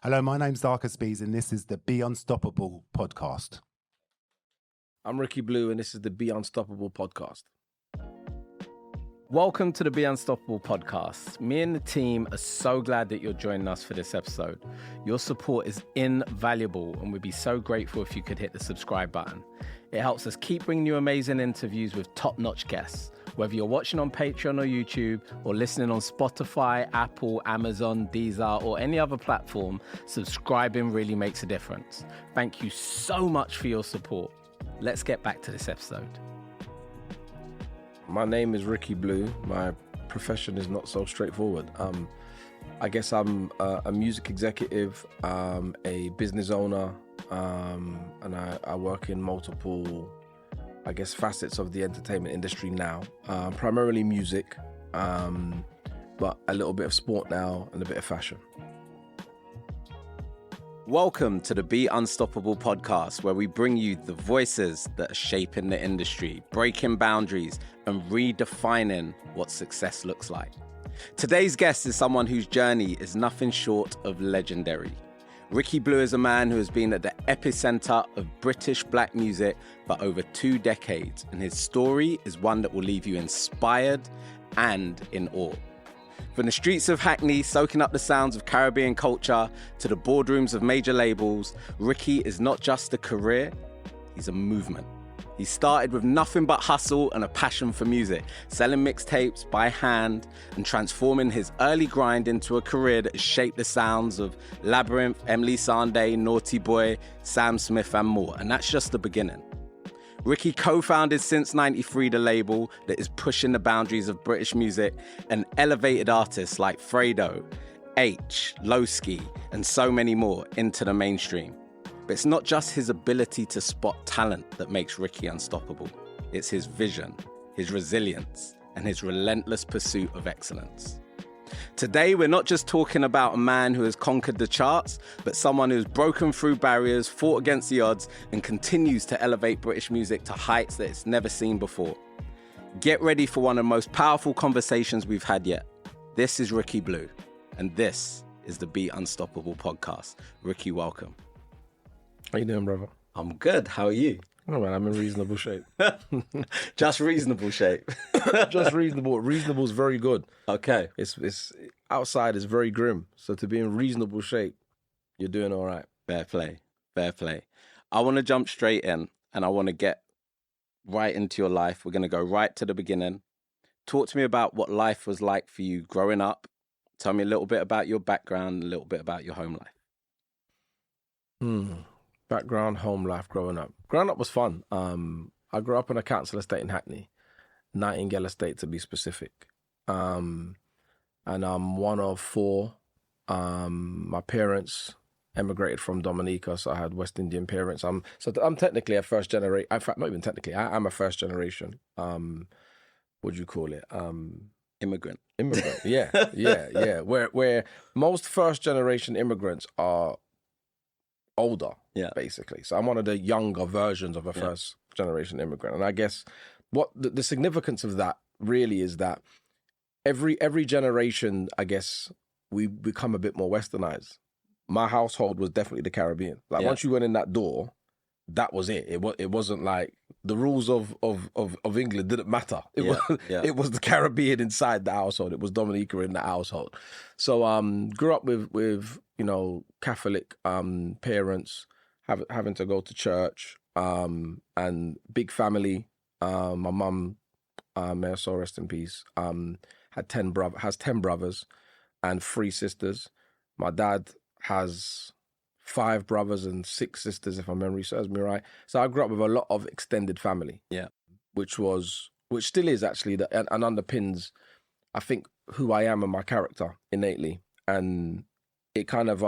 Hello, my name's Darkus Bees, and this is the Be Unstoppable podcast. I'm Riki Bleau, and this is the Be Unstoppable podcast. Welcome to the Be Unstoppable podcast. Me and the team are so glad that you're joining us for this episode. Your support is invaluable, and we'd be so grateful if you could hit the subscribe button. It helps us keep bringing you amazing interviews with top-notch guests. Whether you're watching on Patreon or YouTube, or listening on Spotify, Apple, Amazon, Deezer, or any other platform, subscribing really makes a difference. Thank you so much for your support. Let's get back to this episode. My name is Riki Bleau. My profession is not so straightforward. I guess I'm a music executive, a business owner, and I work in multiple, facets of the entertainment industry now. Primarily music, but a little bit of sport now and a bit of fashion. Welcome to the Be Unstoppable podcast, where we bring you the voices that are shaping the industry, breaking boundaries, and redefining what success looks like. Today's guest is someone whose journey is nothing short of legendary. Riki Bleau is a man who has been at the epicenter of British black music for over 2 decades, and his story is one that will leave you inspired and in awe. From the streets of Hackney, soaking up the sounds of Caribbean culture, to the boardrooms of major labels, Riki is not just a career, he's a movement. He started with nothing but hustle and a passion for music, selling mixtapes by hand and transforming his early grind into a career that has shaped the sounds of Labrinth, Emeli Sande, Naughty Boy, Sam Smith and more. And that's just the beginning. Riki co-founded since '93 the label that is pushing the boundaries of British music and elevated artists like Fredo, H, Lowski, and so many more into the mainstream. But it's not just his ability to spot talent that makes Riki unstoppable. It's his vision, his resilience, and his relentless pursuit of excellence. Today, we're not just talking about a man who has conquered the charts, but someone who's broken through barriers, fought against the odds, and continues to elevate British music to heights that it's never seen before. Get ready for one of the most powerful conversations we've had yet. This is Riki Bleau, and this is the Be Unstoppable podcast. Riki, welcome. How you doing, brother? I'm good. How are you? Oh man, I'm in reasonable shape. Just reasonable shape. Just reasonable. Reasonable's very good. Okay. It's outside is very grim. So to be in reasonable shape, you're doing all right. Fair play. Fair play. I want to jump straight in and I want to get right into your life. We're going to go right to the beginning. Talk to me about what life was like for you growing up. Tell me a little bit about your background, a little bit about your home life. Background, home life, growing up. Growing up was fun. I grew up in a council estate in Hackney, Nightingale Estate to be specific. And I'm one of 4. My parents emigrated from Dominica, so I had West Indian parents. I'm technically a first generation. In fact, not even technically. I'm a first generation. What do you call it? Immigrant. Yeah. Where most first generation immigrants are older, basically. So I'm one of the younger versions of a first generation immigrant. And I guess what the significance of that really is that every generation, I guess, we become a bit more westernized. My household was definitely the Caribbean. Once you went in that door, that was it. It wasn't like the rules of England didn't matter. It was the Caribbean inside the household. It was Dominica in the household. So grew up with Catholic parents, having to go to church, and big family. My mum, may her soul rest in peace, has 10 brothers and 3 sisters. My dad has 5 brothers and 6 sisters, if my memory serves me right. So I grew up with a lot of extended family. Yeah. Which still is actually, and underpins, I think, who I am and my character innately. And it kind of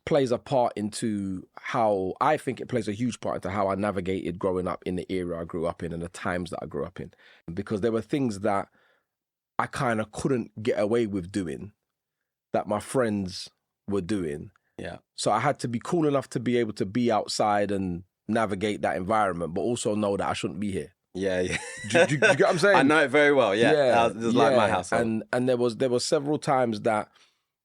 plays a part into how, I think it plays a huge part into how I navigated growing up in the era I grew up in and the times that I grew up in. Because there were things that I kind of couldn't get away with doing that my friends were doing. Yeah. So I had to be cool enough to be able to be outside and navigate that environment, but also know that I shouldn't be here. Yeah. Do you get what I'm saying? I know it very well. Yeah. It was like my household. And there was several times that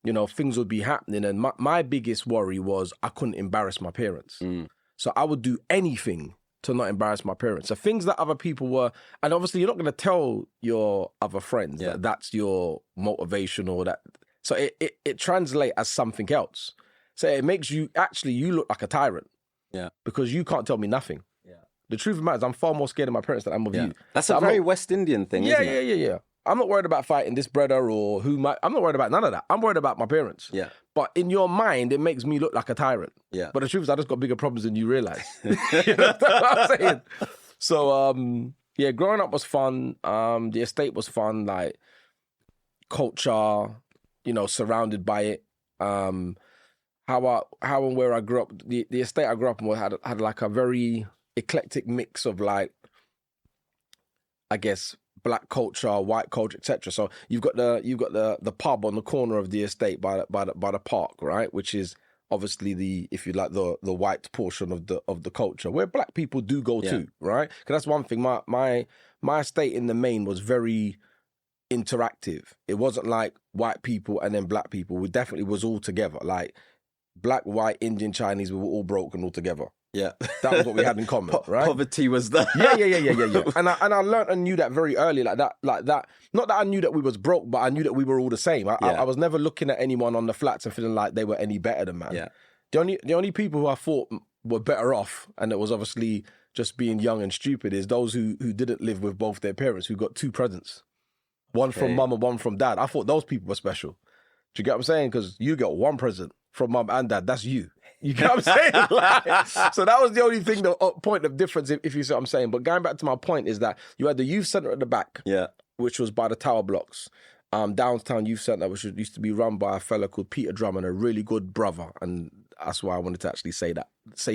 you know, things would be happening. And my biggest worry was I couldn't embarrass my parents. So I would do anything to not embarrass my parents. So things that other people were, and obviously you're not going to tell your other friends that that's your motivation or that. So it translates as something else. So it makes you look like a tyrant. Yeah. Because you can't tell me nothing. Yeah. The truth of the matter is I'm far more scared of my parents than I'm of you. That's a very West Indian thing, isn't it? Yeah. I'm not worried about fighting this brother or I'm not worried about none of that. I'm worried about my parents. Yeah. But in your mind, it makes me look like a tyrant. Yeah. But the truth is I just got bigger problems than you realize. You know what I'm saying? So, growing up was fun. The estate was fun, like culture, you know, surrounded by it. How and where I grew up, the estate I grew up in had like a very eclectic mix of like, I guess, black culture, white culture, etc. So you've got the pub on the corner of the estate by the park, right? Which is obviously the white portion of the culture where black people do go to, right? Because that's one thing. My estate in the main was very interactive. It wasn't like white people and then black people. We definitely was all together. Like black, white, Indian, Chinese, we were all broken all together. Yeah, that was what we had in common, right? Poverty was there. Yeah. And I learned and knew that very early, like that. Not that I knew that we was broke, but I knew that we were all the same. I was never looking at anyone on the flats and feeling like they were any better than man. Yeah. The only people who I thought were better off, and it was obviously just being young and stupid, is those who didn't live with both their parents, who got two presents, one from mum and one from dad. I thought those people were special. Do you get what I'm saying? Because you got one present from mum and dad. That's you. You get what I'm saying? Like, so that was the only thing, the point of difference, if you see what I'm saying. But going back to my point is that you had the youth centre at the back, which was by the tower blocks. Downtown Youth Centre, which used to be run by a fella called Peter Drummond, a really good brother. And that's why I wanted to actually say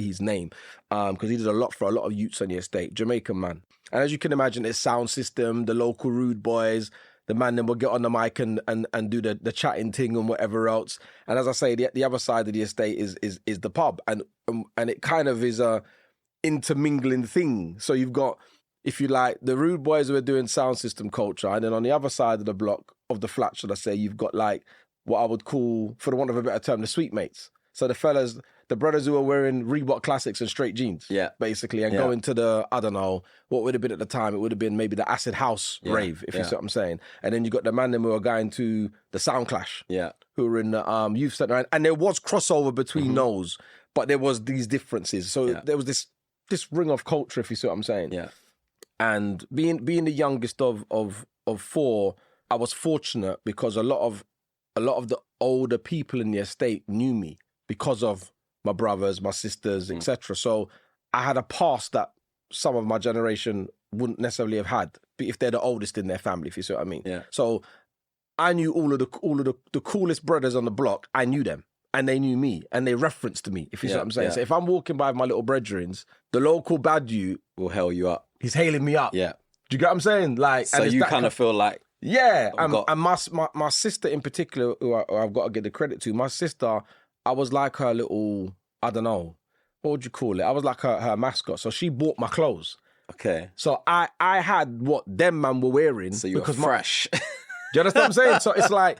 his name. Because he did a lot for a lot of youths on the estate. Jamaican man. And as you can imagine, his sound system, the local rude boys, the man then will get on the mic and do the chatting thing and whatever else. And as I say, the other side of the estate is the pub. And it kind of is a intermingling thing. So you've got, if you like, the rude boys who are doing sound system culture. And then on the other side of the block, of the flat, should I say, you've got like what I would call, for the want of a better term, the sweet mates. So the brothers who are wearing Reebok Classics and straight jeans, basically, and going to the, I don't know, what would have been at the time, it would have been maybe the Acid House rave, if you see what I'm saying. And then you got the man who are going to the Sound Clash, who were in the youth centre. And there was crossover between those, but there was these differences. So there was this ring of culture, if you see what I'm saying. Yeah. And being the youngest of four, I was fortunate because a lot of the older people in the estate knew me because of my brothers, my sisters, etc. So I had a past that some of my generation wouldn't necessarily have had, if they're the oldest in their family, if you see what I mean. Yeah. So I knew all of the coolest brothers on the block. I knew them, and they knew me, and they referenced to me, if you see what I'm saying. Yeah. So if I'm walking by my little brethrens, the local bad you will hail you up. He's hailing me up. Yeah. Do you get what I'm saying? Like, so you kind of feel like, and my sister in particular, who I've got to give the credit to, my sister, I was like her little, I don't know, what would you call it? I was like her mascot. So she bought my clothes. Okay. So I had what them man were wearing. So you were fresh. Do you understand what I'm saying? So it's like,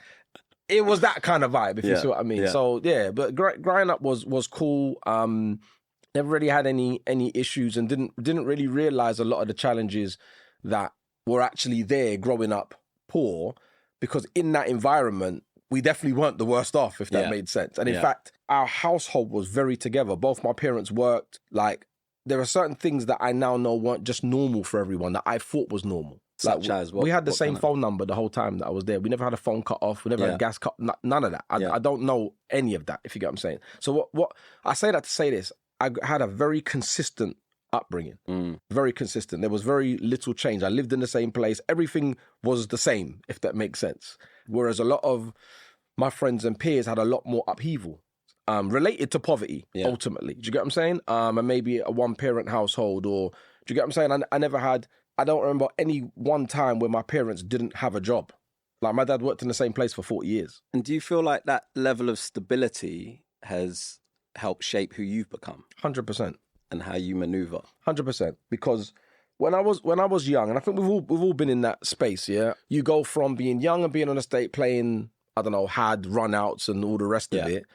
it was that kind of vibe, if you see what I mean. Yeah. So but growing up was cool. Never really had any issues and didn't really realize a lot of the challenges that were actually there growing up poor, because in that environment, we definitely weren't the worst off, if that made sense. And in fact, our household was very together. Both my parents worked. Like, there are certain things that I now know weren't just normal for everyone that I thought was normal. Such as what? We had the same phone number the whole time that I was there. We never had a phone cut off. We never had a gas cut. None of that. I don't know any of that, if you get what I'm saying. So what I say that to say this, I had a very consistent upbringing. Very consistent. There was very little change. I lived in the same place. Everything was the same, if that makes sense. Whereas a lot of my friends and peers had a lot more upheaval related to poverty, ultimately. Do you get what I'm saying? And maybe a one-parent household, or do you get what I'm saying? I don't remember any one time where my parents didn't have a job. Like, my dad worked in the same place for 40 years. And do you feel like that level of stability has helped shape who you've become? 100%. And how you maneuver? 100%. Because when I was young, and I think we've all been in that space, you go from being young and being on the estate playing, I don't know, had run-outs and all the rest of it,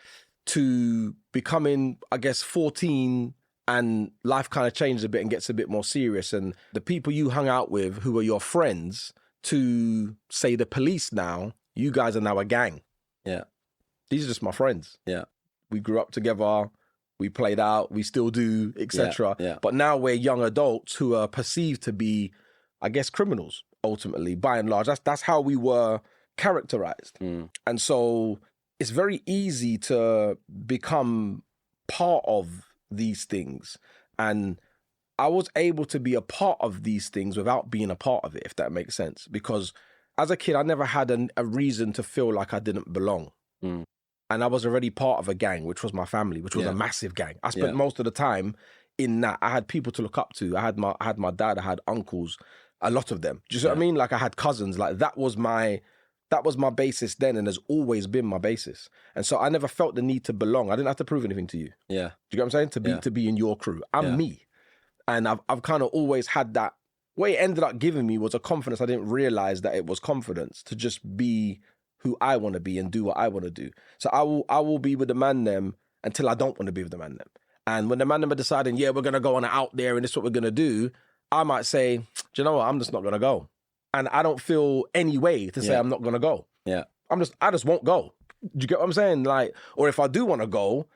to becoming, I guess, 14 and life kind of changes a bit and gets a bit more serious. And the people you hung out with who were your friends, to say the police now, you guys are now a gang. Yeah. These are just my friends. Yeah. We grew up together, we played out, we still do, etc. Yeah. But now we're young adults who are perceived to be, I guess, criminals, ultimately, by and large. That's how we were characterized. And so it's very easy to become part of these things. And I was able to be a part of these things without being a part of it, if that makes sense. Because as a kid, I never had a reason to feel like I didn't belong. And I was already part of a gang, which was my family, which was a massive gang. I spent most of the time in that. I had people to look up to. I had my dad, I had uncles, a lot of them. Do you see what I mean? Like, I had cousins. Like, that was my basis then, and has always been my basis. And so I never felt the need to belong. I didn't have to prove anything to you. Yeah. Do you get what I'm saying? To be in your crew. I'm me. And I've kind of always had that. What it ended up giving me was a confidence. I didn't realize that it was confidence to just be who I want to be and do what I want to do. So I will be with the man them until I don't want to be with the man them. And when the man them are deciding, we're going to go on out there and this is what we're going to do, I might say, do you know what? I'm just not going to go. And I don't feel any way to say I'm not going to go. Yeah. I just won't go. Do you get what I'm saying? Like, or if I do want to go,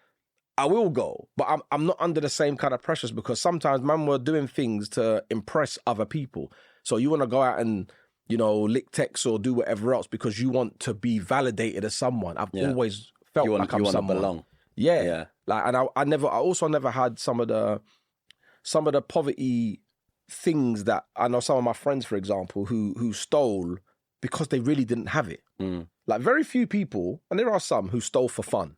I will go. But I'm not under the same kind of pressures, because sometimes, man, we're doing things to impress other people. So you want to go out and, you know, lick text or do whatever else because you want to be validated as someone. I've always felt like I'm someone. To belong. Yeah. Like, and I also never had some of the poverty things that I know some of my friends, for example, who stole because they really didn't have it. Like, very few people, and there are some who stole for fun.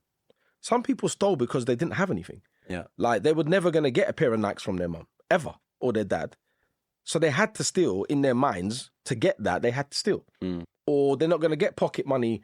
Some people stole because they didn't have anything. Yeah. Like, they were never going to get a pair of Nikes from their mum, ever, or their dad. So they had to steal in their minds. To get that, they had to steal. Or they're not going to get pocket money.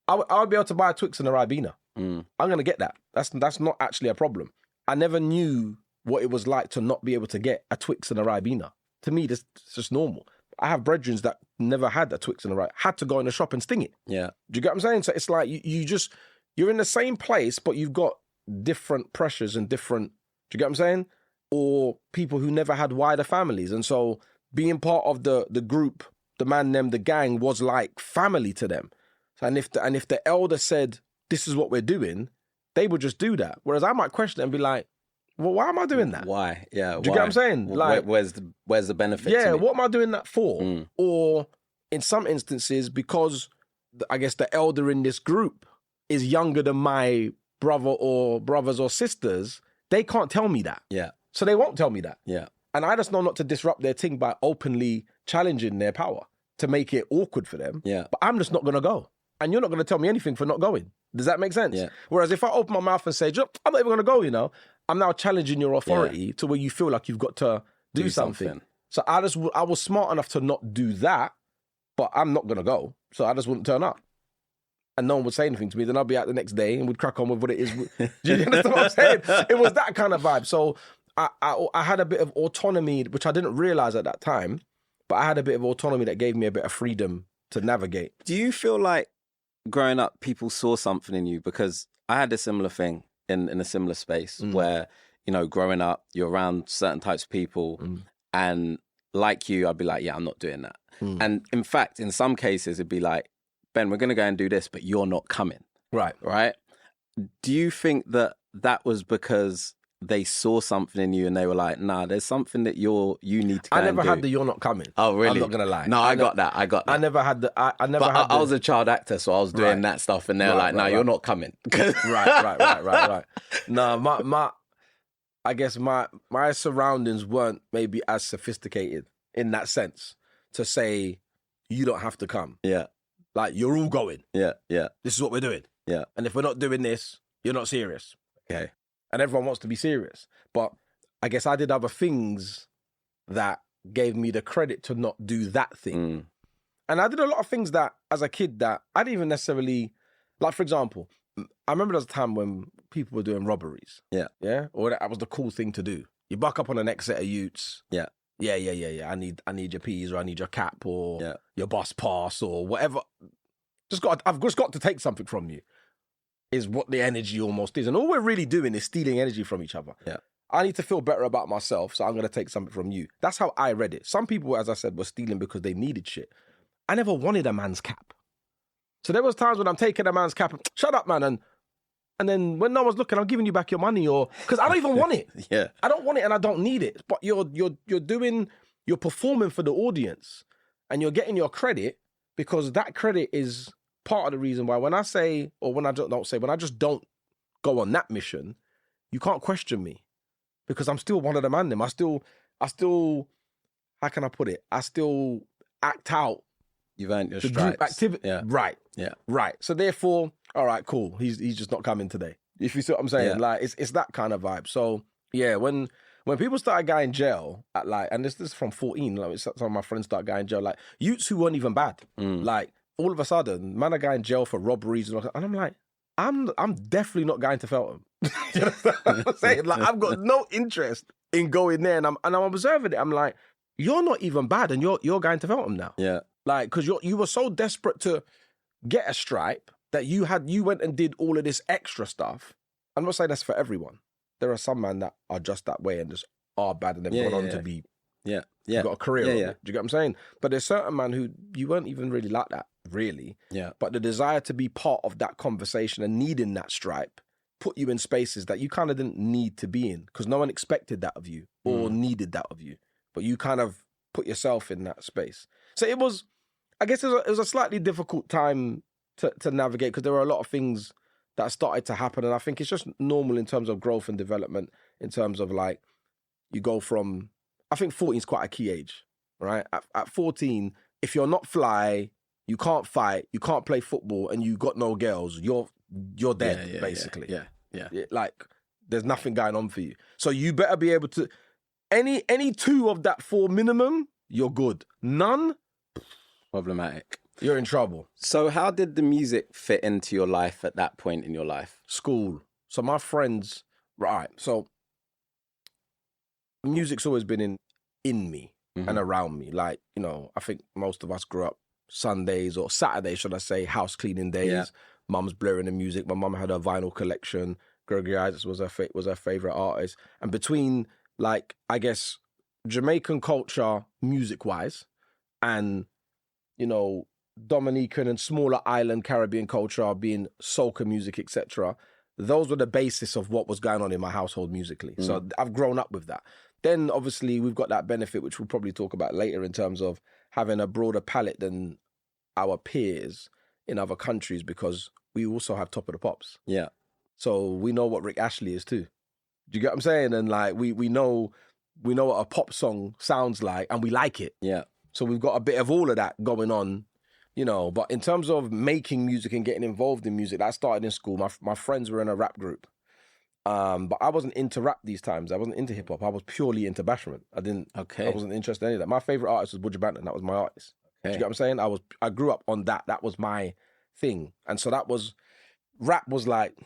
I would be able to buy a Twix and a Ribena. I'm going to get that. That's not actually a problem. I never knew what it was like to not be able to get a Twix and a Ribena. To me, it's just normal. I have brethren that never had a Twix and a Ribena, had to go in the shop and sting it. Yeah. Do you get what I'm saying? So it's like you're in the same place, but you've got different pressures and different, do you get what I'm saying? Or people who never had wider families. And so being part of the group, the man them, the gang, was like family to them. And if the elder said, this is what we're doing, they would just do that. Whereas I might question it and be like, well, why am I doing that? Why? Yeah. Do you get what I'm saying? Like, where's the benefit? Yeah, to me? what am I doing that for? Or in some instances, because I guess the elder in this group is younger than my brother or brothers or sisters, they can't tell me that. Yeah. So they won't tell me that. Yeah. And I just know not to disrupt their thing by openly challenging their power to make it awkward for them. Yeah. But I'm just not going to go. And you're not going to tell me anything for not going. Does that make sense? Yeah. Whereas if I open my mouth and say, I'm not even going to go, you know, I'm now challenging your authority to where you feel like you've got to do something. So I was smart enough to not do that, but I'm not going to go. So I just wouldn't turn up. And no one would say anything to me. Then I'd be out the next day and we'd crack on with what it is. Do you understand what I'm saying? It was that kind of vibe. So I had a bit of autonomy, which I didn't realize at that time, but I had a bit of autonomy that gave me a bit of freedom to navigate. Do you feel like growing up, people saw something in you? Because I had a similar thing in a similar space where, you know, growing up, you're around certain types of people and like you, I'd be like, yeah, I'm not doing that. And in fact, in some cases, it'd be like, Ben, we're going to go and do this, but you're not coming. Right. Right? Do you think that was because they saw something in you and they were like, nah, there's something that you need to go I never and do? had the you're not coming. Oh, really? I'm not going to lie. No, I got that. I never had the... I was a child actor, so I was doing that stuff and they were like, no, you're not coming. Right. No, I guess my surroundings weren't maybe as sophisticated in that sense to say, you don't have to come. Yeah. Like, you're all going. Yeah. This is what we're doing. Yeah. And if we're not doing this, you're not serious. Okay. And everyone wants to be serious. But I guess I did other things that gave me the credit to not do that thing. And I did a lot of things that, as a kid, that I didn't even necessarily... Like, for example, I remember there was a time when people were doing robberies. Yeah. Yeah? Or that was the cool thing to do. You buck up on the next set of utes. Yeah. Yeah. I need your peas, or I need your cap, or your bus pass, or whatever. I've just got to take something from you, is what the energy almost is. And all we're really doing is stealing energy from each other. Yeah. I need to feel better about myself, so I'm going to take something from you. That's how I read it. Some people, as I said, were stealing because they needed shit. I never wanted a man's cap. So there was times when I'm taking a man's cap, shut up, man, and then when no one's looking, I'm giving you back your money, or because I don't even want it. Yeah. I don't want it and I don't need it. But you're performing for the audience and you're getting your credit, because that credit is part of the reason why when I say, or when I when I just don't go on that mission, you can't question me. Because I'm still one of the man them. I still, how can I put it? I still act out. You've earned your the stripes. Group activity. Yeah. Right. Yeah. Right. So therefore, all right, cool. He's just not coming today. If you see what I'm saying, Yeah. like it's that kind of vibe. So yeah, when people started going in jail at like, and this is from 14, like some of my friends started going in jail, like youths who weren't even bad. Like all of a sudden, man are going in jail for robberies and I'm like, I'm definitely not going to Feltham. You know what I'm saying? Like I've got no interest in going there, and I'm observing it. I'm like, you're not even bad, and you're going to Feltham now. Yeah. Like, because you were so desperate to get a stripe that you went and did all of this extra stuff. I'm not saying that's for everyone. There are some men that are just that way and just are bad, and they've gone on to be got a career. Yeah. Do you get what I'm saying? But there's certain men who you weren't even really like that, really. Yeah. But the desire to be part of that conversation and needing that stripe put you in spaces that you kind of didn't need to be in, because no one expected that of you or needed that of you. But you kind of put yourself in that space. So it was, I guess it was a slightly difficult time to navigate, because there were a lot of things that started to happen. And I think it's just normal in terms of growth and development, in terms of like, you go from, I think 14 is quite a key age, right? At 14, if you're not fly, you can't fight, you can't play football, and you got no girls, you're dead, basically. Yeah. Like, there's nothing going on for you. So you better be able to, any two of that four minimum, you're good. None, Problematic. you're in trouble. So how did the music fit into your life at that point in your life? School. So my friends, right, so music's always been in me and around me. Like, you know, I think most of us grew up Sundays or Saturdays, should I say, house cleaning days. Yeah. Mum's blaring the music. My mum had a vinyl collection. Gregory Isaacs was her favorite artist. And between, like, I guess, Jamaican culture, music-wise, and, you know, Dominican and smaller island Caribbean culture being soca music, etc., those were the basis of what was going on in my household musically. So I've grown up with that. Then, obviously, we've got that benefit, which we'll probably talk about later, in terms of having a broader palette than our peers in other countries, because we also have Top of the Pops. Yeah. So we know what Rick Ashley is too. Do you get what I'm saying? And like we know what a pop song sounds like, and we like it. Yeah. So we've got a bit of all of that going on, you know. But in terms of making music and getting involved in music, that started in school. My friends were in a rap group. But I wasn't into rap these times. I wasn't into hip hop. I was purely into bashment. I wasn't interested in any of that. My favorite artist was Buju Banton. That was my artist. Do you get what I'm saying? I grew up on that. That was my thing. And so rap was like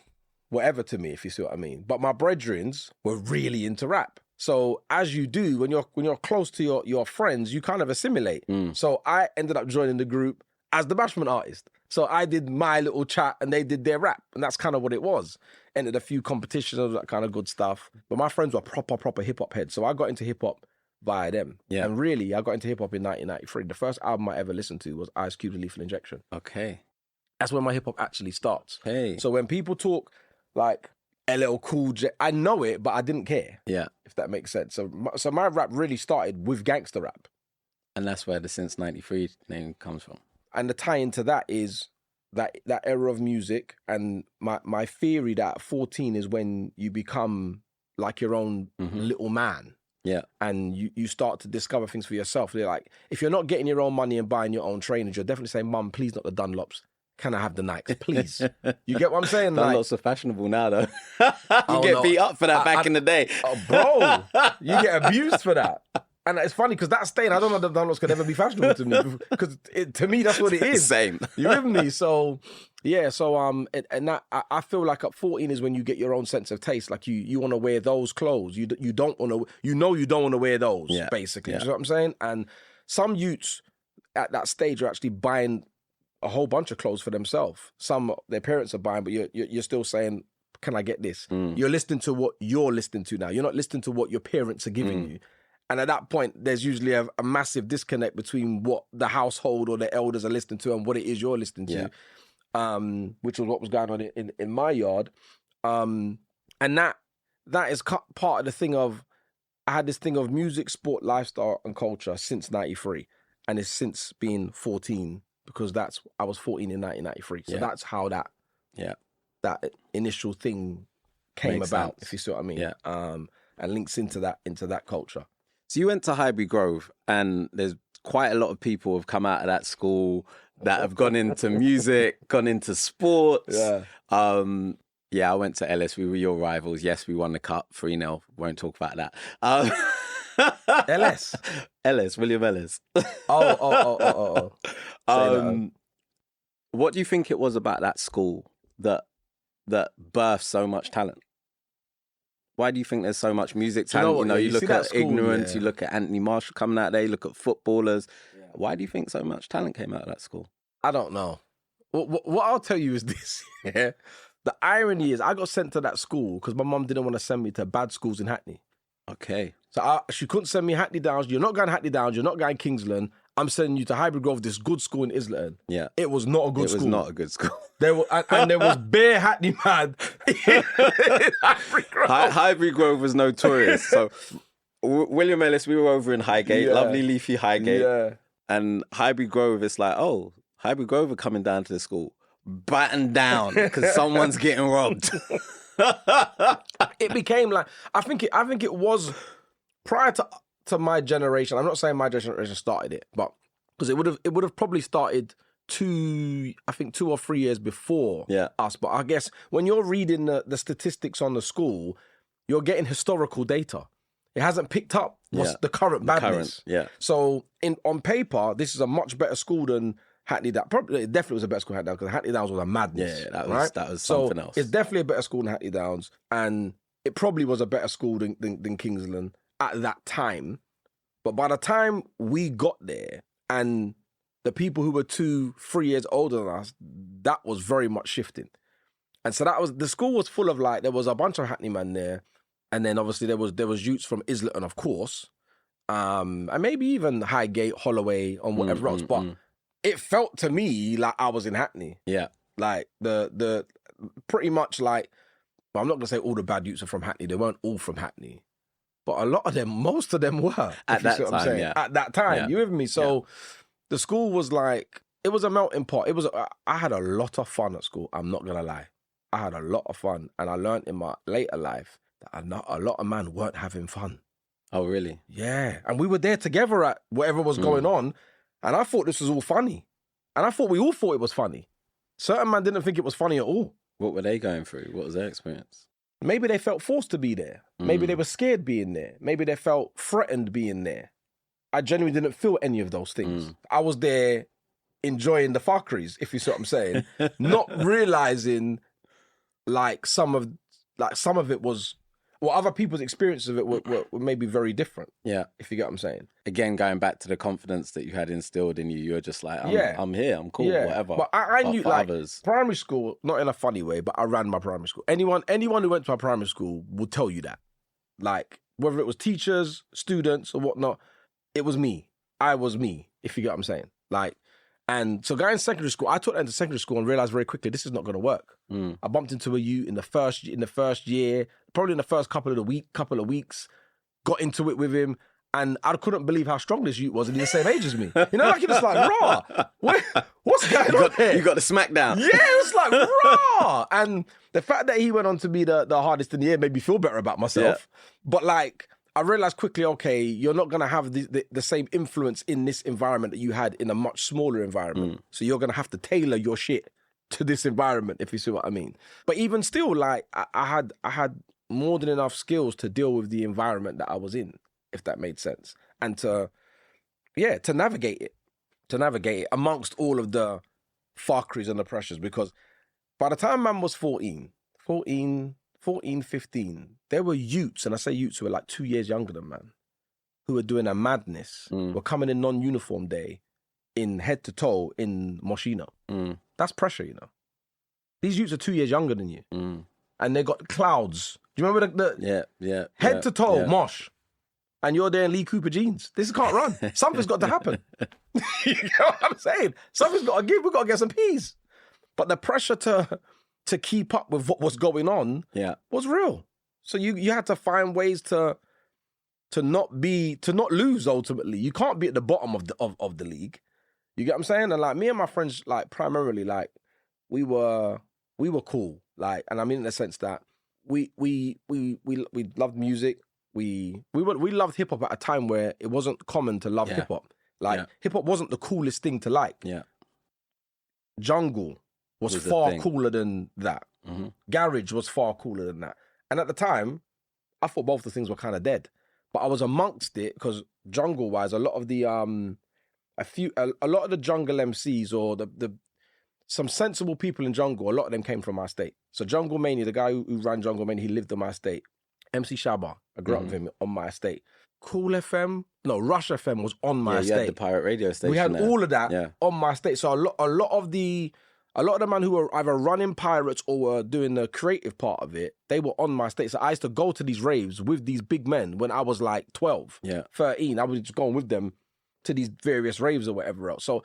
whatever to me, if you see what I mean. But my brethrens were really into rap. So as you do, when you're close to your friends, you kind of assimilate. So I ended up joining the group as the bashment artist. So I did my little chat and they did their rap. And that's kind of what it was. Entered a few competitions, all that kind of good stuff. But my friends were proper hip-hop heads. So I got into hip-hop via them. Yeah. And really, I got into hip-hop in 1993. The first album I ever listened to was Ice Cube's Lethal Injection. Okay. That's when my hip-hop actually starts. Hey. So when people talk like LL Cool J, I know it, but I didn't care. Yeah. If that makes sense. So my rap really started with gangster rap. And that's where the Since 93 name comes from. And the tie into that is that era of music, and my theory that at 14 is when you become like your own little man. Yeah. And you start to discover things for yourself. They're like, if you're not getting your own money and buying your own trainers, you're definitely saying, Mum, please not the Dunlops. Can I have the Nikes, please? You get what I'm saying? Dunlops are fashionable now, though. You get beat up for that back in the day. Oh, bro, you get abused for that. And it's funny because that stain, I don't know that Dunlops could ever be fashionable to me, because to me, that's what it is. Same. You with me? So, yeah, I feel like at 14 is when you get your own sense of taste. Like you want to wear those clothes. You don't want to, you don't want to wear those, basically. Yeah. Do you know what I'm saying? And some youths at that stage are actually buying a whole bunch of clothes for themselves. Some their parents are buying, but you're still saying, can I get this? You're listening to what you're listening to now. You're not listening to what your parents are giving you. And at that point, there's usually a massive disconnect between what the household or the elders are listening to and what it is you're listening to, which was what was going on in my yard. And that is part of the thing of, I had this thing of music, sport, lifestyle, and culture since 93. And it's since been 14, because I was 14 in 1993. So that's how that initial thing came Makes about, sense. if you see what I mean. Yeah. And links into that culture. So you went to Highbury Grove, and there's quite a lot of people have come out of that school that have gone into music, gone into sports. Yeah. I went to Ellis. We were your rivals. Yes, we won the cup 3-0. Won't talk about that. LS? Ellis, William Ellis. Oh. What do you think it was about that school that birthed so much talent? Why do you think there's so much music talent? You look at school, Ignorance, you look at Anthony Marshall coming out there, you look at footballers. Yeah. Why do you think so much talent came out of that school? I don't know. What I'll tell you is this. Yeah? The irony is I got sent to that school because my mum didn't want to send me to bad schools in Hackney. Okay. So she couldn't send me Hackney Downs. You're not going Hackney Downs. You're not going Kingsland. I'm sending you to Highbury Grove, this good school in Islington. Yeah. It was not a good school. It was not a good school. There was bare Hackney man in Highbury Grove. Highbury Grove was notorious. So William Ellis, we were over in Highgate, lovely leafy Highgate. Yeah. And Highbury Grove, it's like, oh, Highbury Grove are coming down to the school. Battened down because someone's getting robbed. It became like, I think it was prior to my generation. I'm not saying my generation started it, but because it would have probably started 2 or 3 years before us. But I guess when you're reading the statistics on the school, you're getting historical data. It hasn't picked up what's the current badness. So on paper, this is a much better school than Hackney Downs. Probably, it definitely was a better school than Hackney Downs, because Hackney Downs was a madness. Yeah, that was so something else. It's definitely a better school than Hackney Downs, and it probably was a better school than Kingsland at that time. But by the time we got there, and the people who were 2-3 years older than us, that was very much shifting. And so the school was full of, like, there was a bunch of Hackney men there, and then obviously there was youths from Islington, of course, and maybe even Highgate, Holloway, and whatever else. But it felt to me like I was in Hackney. Yeah. Like the pretty much like, well, I'm not gonna say all the bad youths are from Hackney. They weren't all from Hackney, but a lot of them, most of them were. At that time, At that time, you with me? So the school was like, it was a melting pot. I had a lot of fun at school. I'm not gonna lie, I had a lot of fun, and I learned in my later life that a lot of men weren't having fun. Oh, really? Yeah, and we were there together at whatever was going on. And I thought this was all funny. And I thought we all thought it was funny. Certain men didn't think it was funny at all. What were they going through? What was their experience? Maybe they felt forced to be there. Maybe they were scared being there. Maybe they felt threatened being there. I genuinely didn't feel any of those things. I was there enjoying the fuckeries, if you see what I'm saying. Not realizing like some of it was, well, other people's experiences of it were maybe very different. Yeah. If you get what I'm saying. Again, going back to the confidence that you had instilled in you, you're just like, I'm here, I'm cool, whatever. But I knew, like, primary school, not in a funny way, but I ran my primary school. Anyone who went to my primary school will tell you that. Like, whether it was teachers, students, or whatnot, it was me. I was me, if you get what I'm saying. Like, and so going to secondary school, I took that into secondary school and realized very quickly this is not going to work. I bumped into a youth in the first year, probably in the first couple of weeks, got into it with him, and I couldn't believe how strong this youth was, and he's the same age as me. You know, like you're just like, raw. What's going on here? You got the smackdown. Yeah, it was like raw. And the fact that he went on to be the hardest in the year made me feel better about myself. Yeah. But like, I realized quickly, okay, you're not going to have the same influence in this environment that you had in a much smaller environment. So you're going to have to tailor your shit to this environment, if you see what I mean. But even still, like, I had more than enough skills to deal with the environment that I was in, if that made sense. And to navigate it amongst all of the fuckeries and the pressures. Because by the time man was 14, 15, there were youths, and I say youths who were like 2 years younger than man, who were doing a madness, were coming in non-uniform day, in head to toe in Moschino. That's pressure, you know. These youths are 2 years younger than you. And they got clouds. Do you remember the head to toe Mosh? And you're there in Lee Cooper jeans. This can't run. Something's got to happen. You know what I'm saying? Something's got to give. We've got to get some peas. But the pressure to keep up with what was going on was real. So you had to find ways to not lose ultimately. You can't be at the bottom of the league. You get what I'm saying? And like me and my friends, like primarily, like we were cool. Like, and I mean in the sense that we loved music. We loved hip hop at a time where it wasn't common to love hip hop. Like hip hop wasn't the coolest thing to like. Yeah. Jungle was far cooler than that. Garage was far cooler than that. And at the time, I thought both the things were kind of dead. But I was amongst it because jungle wise, a lot of the jungle MCs or some sensible people in jungle, a lot of them came from my state. So Jungle Mania, the guy who ran Jungle Mania, he lived in my state. MC Shabba, I grew up with him on my estate. Cool FM, no, Rush FM was on my estate. You had the pirate radio station. We had all of that on my estate. So a lot of the men who were either running pirates or were doing the creative part of it, they were on my estate. So I used to go to these raves with these big men when I was like 12, 13. I was just going with them to these various raves or whatever else. So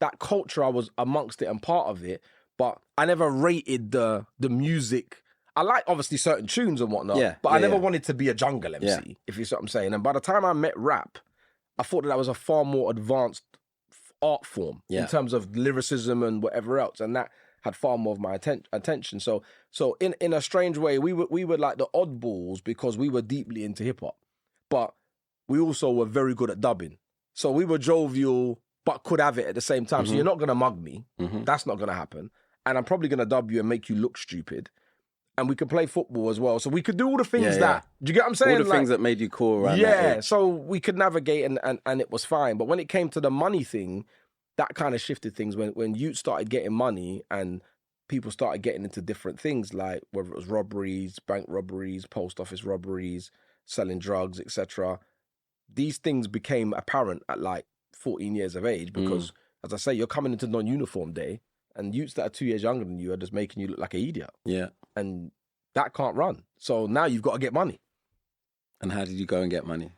that culture, I was amongst it and part of it, but I never rated the music. I like obviously certain tunes and whatnot, but I never wanted to be a jungle MC, if you see what I'm saying. And by the time I met rap, I thought that was a far more advanced art form in terms of lyricism and whatever else, and that had far more of my attention. So in a strange way, we were like the oddballs because we were deeply into hip hop, but we also were very good at dubbing. So we were jovial, but could have it at the same time. So you're not gonna mug me. That's not gonna happen, and I'm probably gonna dub you and make you look stupid. And we could play football as well. So we could do all the things that... Do you get what I'm saying? All the things that made you cool around that age. So we could navigate and it was fine. But when it came to the money thing, that kind of shifted things. When youth started getting money and people started getting into different things, like whether it was robberies, bank robberies, post office robberies, selling drugs, etc. These things became apparent at like 14 years of age because, as I say, you're coming into non-uniform day and youths that are 2 years younger than you are just making you look like an idiot. Yeah. And that can't run. So now you've got to get money. And how did you go and get money?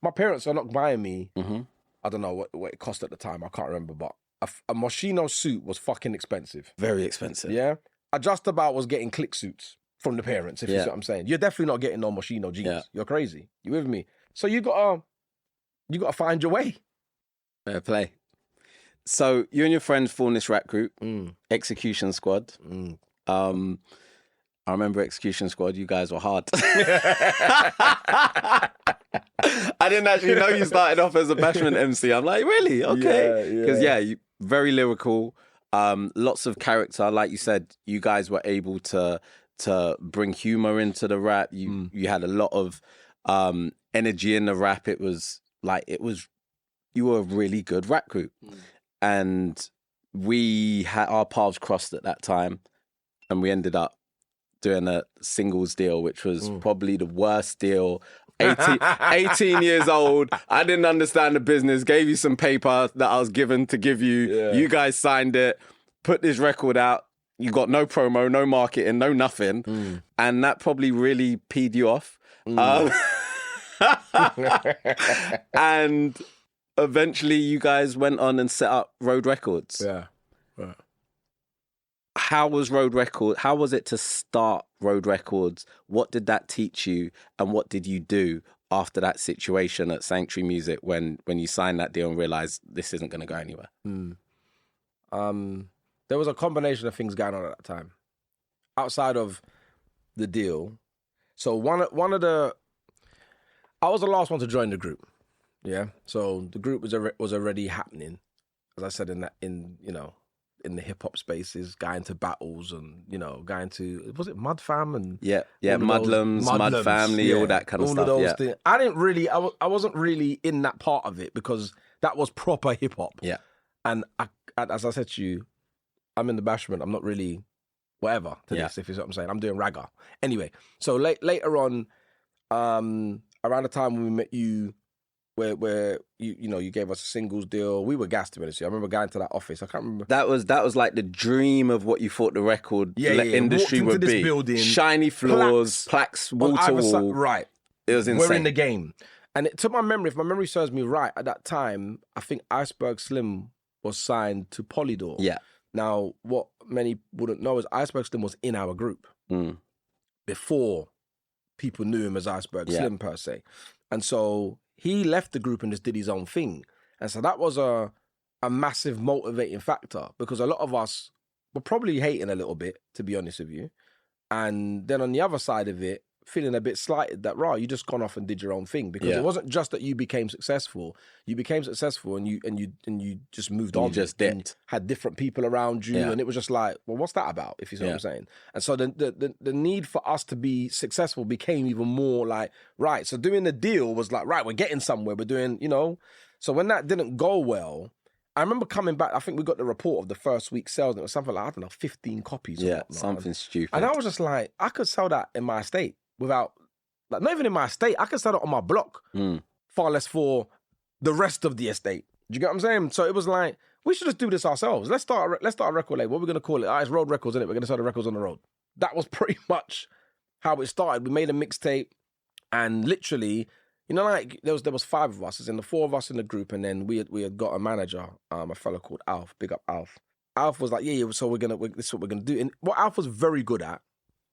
My parents are not buying me, I don't know what it cost at the time, I can't remember, but a Moschino suit was fucking expensive. Very expensive. Yeah. I just about was getting click suits from the parents, if you see what I'm saying. You're definitely not getting no Moschino jeans. Yeah. You're crazy. You with me? So you gotta find your way. Fair play. So you and your friends formed this rap group, Execution Squood. I remember Execution Squood. You guys were hard. I didn't actually know you started off as a bashment MC. I'm like, really? Okay. Because you very lyrical, lots of character. Like you said, you guys were able to bring humor into the rap. You had a lot of energy in the rap. You were a really good rap group. And we had our paths crossed at that time, and we ended up doing a singles deal, which was probably the worst deal. 18 years old. I didn't understand the business. Gave you some paper that I was given to give you. Yeah. You guys signed it. Put this record out. You got no promo, no marketing, no nothing. And that probably really peed you off. And eventually you guys went on and set up Road Records. Yeah. Right. How was it to start Road Records? What did that teach you? And what did you do after that situation at Sanctuary Music when you signed that deal and realized this isn't going to go anywhere? There was a combination of things going on at that time. Outside of the deal. So I was the last one to join the group. Yeah. So the group was already happening. As I said, in the hip hop spaces, going to battles and, going to, was it Mud Fam? And Mudlums, Mud Family, all that kind of stuff. All those things. I wasn't really in that part of it because that was proper hip hop. Yeah. And as I said to you, I'm in the bashment. I'm not really whatever to this, if you see what I'm saying. I'm doing ragga. Anyway, so later on, around the time when we met you, where you gave us a singles deal. We were gassed, to be honest. I remember going to that office. I can't remember. That was like the dream of what you thought the record industry would be. Building, shiny floors, plaques wall to wall. Right. It was insane. We're in the game. And it took my memory, if my memory serves me right, at that time, I think Iceberg Slim was signed to Polydor. Yeah. Now, what many wouldn't know is Iceberg Slim was in our group before people knew him as Iceberg Slim, per se. And so he left the group and just did his own thing. And so that was a massive motivating factor, because a lot of us were probably hating a little bit, to be honest with you. And then on the other side of it, feeling a bit slighted that, you just gone off and did your own thing, because it wasn't just that you became successful. You became successful and you just moved on. You just dipped. Had different people around you, and it was just like, well, what's that about? If you see what I'm saying. And so the need for us to be successful became even more like, right. So doing the deal was like, right, we're getting somewhere. We're doing, So when that didn't go well, I remember coming back, I think we got the report of the first week's sales, and it was something like, 15 copies. Yeah, something stupid. And I was just like, I could sell that in my estate without, like, not even in my estate, I could sell it on my block, far less for the rest of the estate. Do you get what I'm saying? So it was like, we should just do this ourselves. Let's start a record label. What are we going to call it? It's Road Records, isn't it? We're going to sell the records on the road. That was pretty much how it started. We made a mixtape, and literally, like there was 5 of us, as in the 4 of us in the group, and then we had got a manager, a fella called Alf. Big up Alf. Alf was like, so this is what we're gonna do. And what Alf was very good at,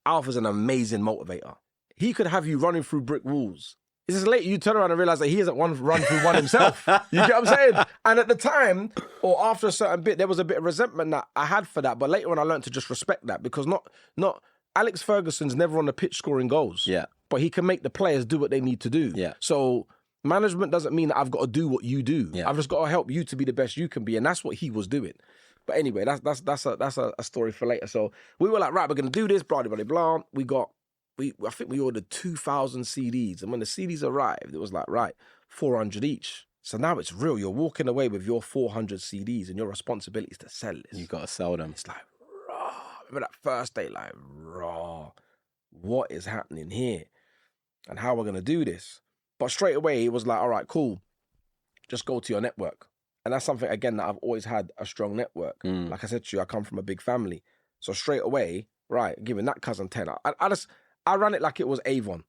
Alf is an amazing motivator. He could have you running through brick walls. It's just later you turn around and realize that he hasn't run through one himself. You get what I'm saying? And at the time, or after a certain bit, there was a bit of resentment that I had for that. But later on, I learned to just respect that, because not Alex Ferguson's never on the pitch scoring goals. Yeah. But he can make the players do what they need to do. Yeah. So management doesn't mean that I've got to do what you do. Yeah. I've just got to help you to be the best you can be. And that's what he was doing. But anyway, that's a story for later. So we were like, right, we're going to do this, blah, blah, blah, blah. I think we ordered 2,000 CDs. And when the CDs arrived, it was like, right, 400 each. So now it's real. You're walking away with your 400 CDs, and your responsibility is to sell this. You got to sell them. It's like, raw. Remember that first day, like, raw. What is happening here? And how we're going to do this? But straight away, it was like, all right, cool. Just go to your network. And that's something, again, that I've always had a strong network. Like I said to you, I come from a big family. So straight away, right, giving that cousin 10. I ran it like it was Avon.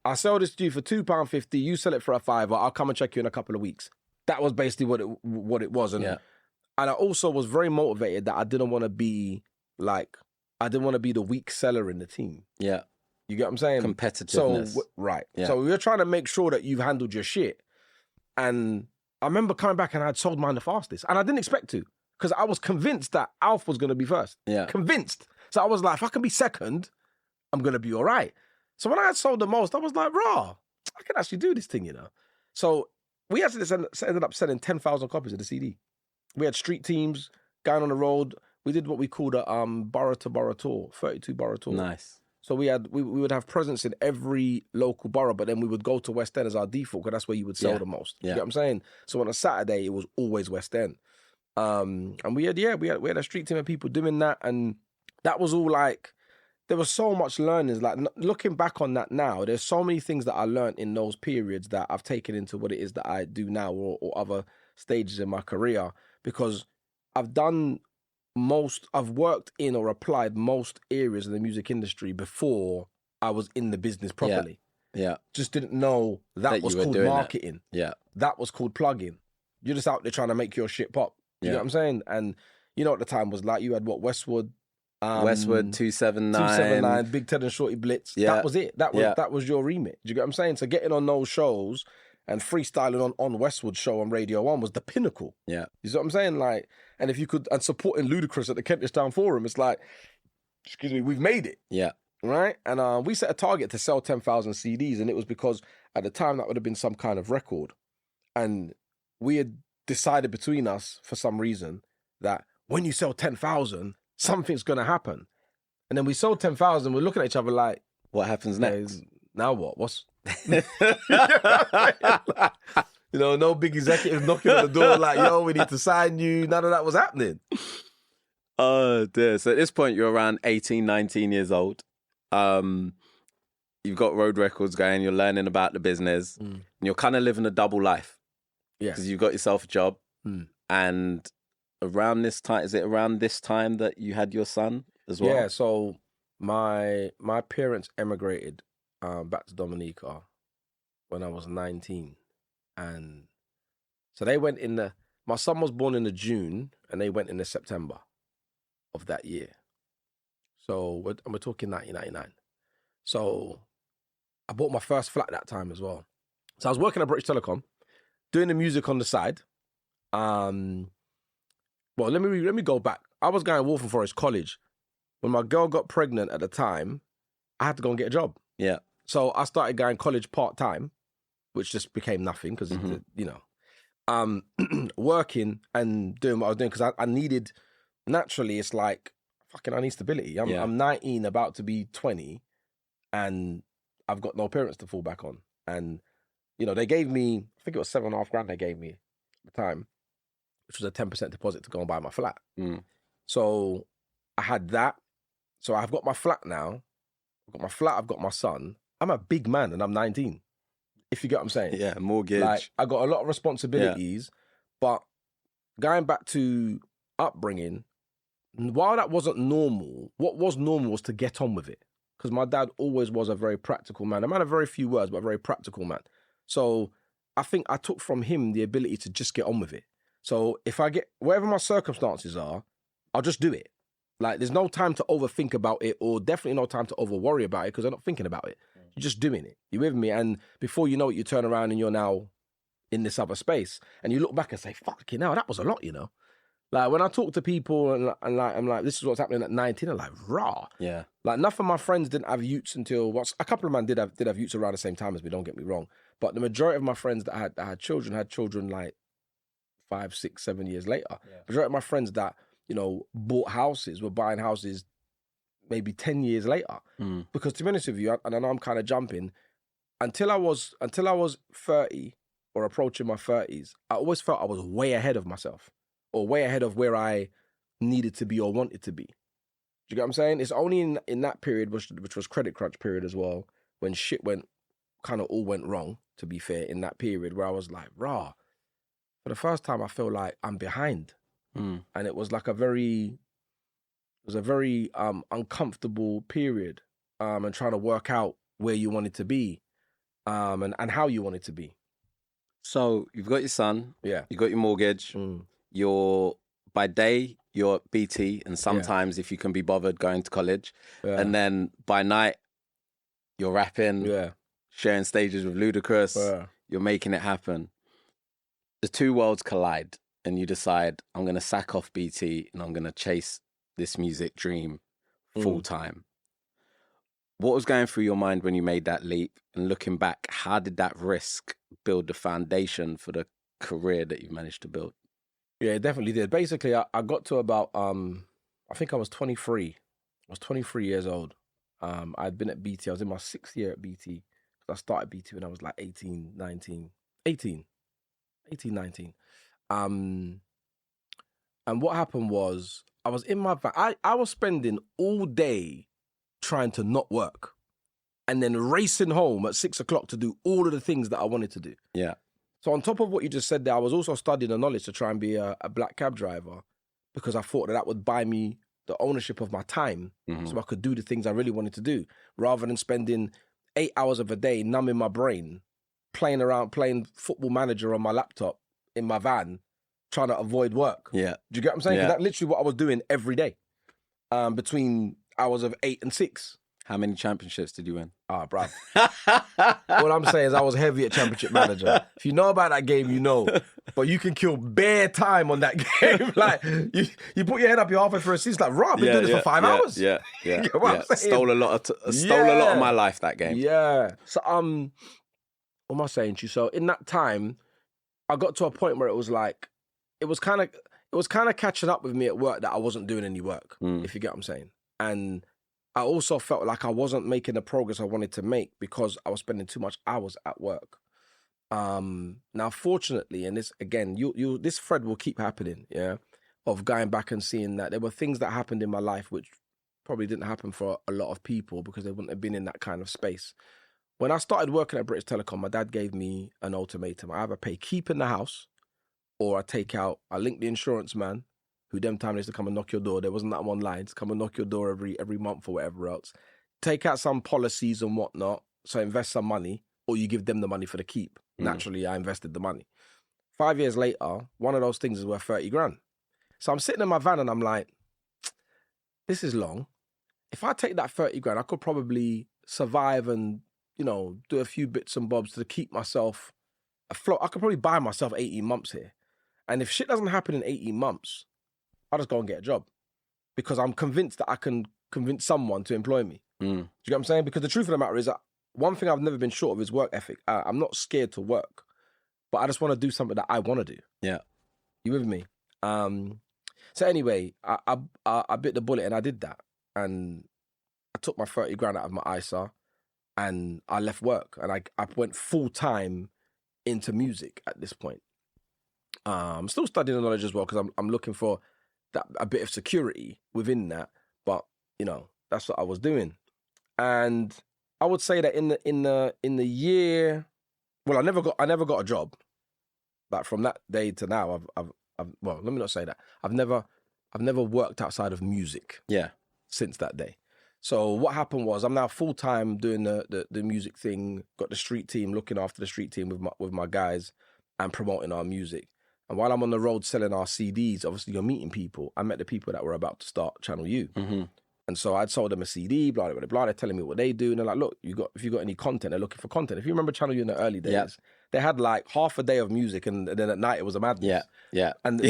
I'll sell this to you for £2.50. You sell it for a £5. I'll come and check you in a couple of weeks. That was basically what it was. And I also was very motivated that I didn't want to be the weak seller in the team. Yeah. You get what I'm saying? Competitiveness. So, right. Yeah. So we were trying to make sure that you've handled your shit. And I remember coming back and I'd sold mine the fastest. And I didn't expect to, because I was convinced that Alf was going to be first. Yeah. Convinced. So I was like, if I can be second, I'm going to be all right. So when I had sold the most, I was like, raw, I can actually do this thing, So we actually ended up selling 10,000 copies of the CD. We had street teams going on the road. We did what we called a borough-to-borough tour, 32-borough tour. Nice. So we would have presence in every local borough, but then we would go to West End as our default, because that's where you would sell the most. You get what I'm saying? So on a Saturday, it was always West End. And we had a street team of people doing that, and that was all like, there was so much learning. Like, looking back on that now, there's so many things that I learned in those periods that I've taken into what it is that I do now, or other stages in my career, because I've worked in or applied most areas of the music industry before I was in the business properly. Yeah. Just didn't know that was called marketing. Yeah. That was called plugging. You're just out there trying to make your shit pop. You know what I'm saying? And you know what the time was like? You had Westwood, 279. 279, Big Ted and Shorty Blitz. Yeah. That was it. That was your remit. Do you get what I'm saying? So getting on those shows and freestyling on Westwood's show on Radio 1 was the pinnacle. Yeah. You see what I'm saying? Like, and if you could, and supporting Ludacris at the Kentish Town Forum, it's like, excuse me, we've made it. Yeah. Right? And we set a target to sell 10,000 CDs, and it was because at the time that would have been some kind of record. And we had decided between us, for some reason, that when you sell 10,000, something's going to happen. And then we sold 10,000, we're looking at each other like, what happens next? Now what? What's... no big executive knocking on the door like, yo, we need to sign you. None of that was happening. Oh, dear. So at this point, you're around 18, 19 years old. you've got road records going, you're learning about the business, and you're kind of living a double life. Yeah. Because you've got yourself a job, and around this time, is it around this time that you had your son as well? Yeah, so my parents emigrated back to Dominica when I was 19. And so they went my son was born in the June, and they went in the September of that year. So we're talking 1999. So I bought my first flat that time as well. So I was working at British Telecom, doing the music on the side. Well, let me go back. I was going to Waltham Forest College. When my girl got pregnant at the time, I had to go and get a job. Yeah. So I started going college part-time, which just became nothing because, working and doing what I was doing because I needed, naturally, it's like, fucking, I need stability. I'm 19, about to be 20, and I've got no parents to fall back on. And, they gave me, I think it was $7,500 they gave me at the time, which was a 10% deposit to go and buy my flat. So I had that. So I've got my flat now. I've got my flat, I've got my son. I'm a big man and I'm 19. If you get what I'm saying. Yeah, mortgage. Like, I got a lot of responsibilities, but going back to upbringing, while that wasn't normal, what was normal was to get on with it. Because my dad always was a very practical man. A man of very few words, but a very practical man. So I think I took from him the ability to just get on with it. So if I get, whatever my circumstances are, I'll just do it. Like, there's no time to overthink about it, or definitely no time to over worry about it because I'm not thinking about it. You're just doing it. You with me? And before you know it, you turn around and you're now in this other space. And you look back and say, fucking hell, that was a lot, Like, when I talk to people and like, I'm like, this is what's happening at 19, I'm like, raw. Yeah. Like, enough of my friends didn't have youths until, a couple of men did have youths around the same time as me, don't get me wrong. But the majority of my friends that had children like 5, 6, 7 years later. Yeah. Majority of my friends that, bought houses were buying houses maybe 10 years later. Because to be honest with you, and I know I'm kind of jumping, until I was 30 or approaching my 30s, I always felt I was way ahead of myself or way ahead of where I needed to be or wanted to be. Do you get what I'm saying? It's only in that period, which was credit crunch period as well, when shit all went wrong, to be fair, in that period where I was like, rah. For the first time, I feel like I'm behind. And it was like a very uncomfortable period, and trying to work out where you wanted to be, and how you wanted to be. So you've got your son, yeah, you got your mortgage, you're by day you're at BT, and sometimes if you can be bothered going to college, and then by night you're rapping, sharing stages with Ludacris, you're making it happen. The two worlds collide. And you decide, I'm going to sack off BT and I'm going to chase this music dream full time. What was going through your mind when you made that leap? And looking back, how did that risk build the foundation for the career that you've managed to build? Yeah, it definitely did. Basically, I got to about, I think I was 23. I was 23 years old. I'd been at BT. I was in my 6th year at BT. I started BT when I was like 18, 19. And what happened was, I was in my van. I was spending all day trying to not work and then racing home at 6 o'clock to do all of the things that I wanted to do. Yeah. So on top of what you just said there, I was also studying the knowledge to try and be a black cab driver because I thought that would buy me the ownership of my time so I could do the things I really wanted to do rather than spending 8 hours of a day numbing my brain, playing Football Manager on my laptop in my van, trying to avoid work. Yeah. Do you get what I'm saying? Yeah. That's literally what I was doing every day, between hours of 8 and 6. How many championships did you win? Bruv. All I'm saying is I was heavy at Championship Manager. If you know about that game, you know. But you can kill bare time on that game. Like, you put your head up, you're halfway through a season, like, I've been doing this for 5 hours. Yeah. You get what I'm saying? Stole a lot of my life, that game. Yeah. So, what am I saying to you? So, in that time, I got to a point where it was like, it was kind of catching up with me at work that I wasn't doing any work, if you get what I'm saying. And I also felt like I wasn't making the progress I wanted to make because I was spending too much hours at work. Now, fortunately, and this, again, this thread will keep happening, yeah, of going back and seeing that there were things that happened in my life which probably didn't happen for a lot of people because they wouldn't have been in that kind of space. When I started working at British Telecom, my dad gave me an ultimatum. I either pay keep in the house or I link the insurance man, who them time used to come and knock your door. There wasn't that one line to come and knock your door every month or whatever else. Take out some policies and whatnot, so invest some money, or you give them the money for the keep. Naturally, I invested the money. 5 years later, one of those things is worth 30 grand. So I'm sitting in my van and I'm like, this is long. If I take that 30 grand, I could probably survive and, do a few bits and bobs to keep myself afloat. I could probably buy myself 18 months here. And if shit doesn't happen in 18 months, I'll just go and get a job. Because I'm convinced that I can convince someone to employ me. Do you get what I'm saying? Because the truth of the matter is that one thing I've never been short of is work ethic. I'm not scared to work, but I just want to do something that I want to do. Yeah. You with me? So anyway, I bit the bullet and I did that. And I took my 30 grand out of my ISA and I left work and I went full time into music at this point. I'm still studying the knowledge as well because I'm looking for a bit of security within that. But, that's what I was doing. And I would say that in the year, well, I never got a job. But from that day to now, well, let me not say that. I've never worked outside of music. Yeah. Since that day. So what happened was I'm now full time doing the music thing. Got the street team, looking after the street team with my guys and promoting our music. And while I'm on the road selling our CDs, obviously you're meeting people. I met the people that were about to start Channel U. Mm-hmm. And so I'd sold them a CD, blah, blah, blah, blah. They're telling me what they do. And they're like, look, if you got any content, they're looking for content. If you remember Channel U in the early days, they had like half a day of music and then at night it was a madness. Yeah, yeah. And,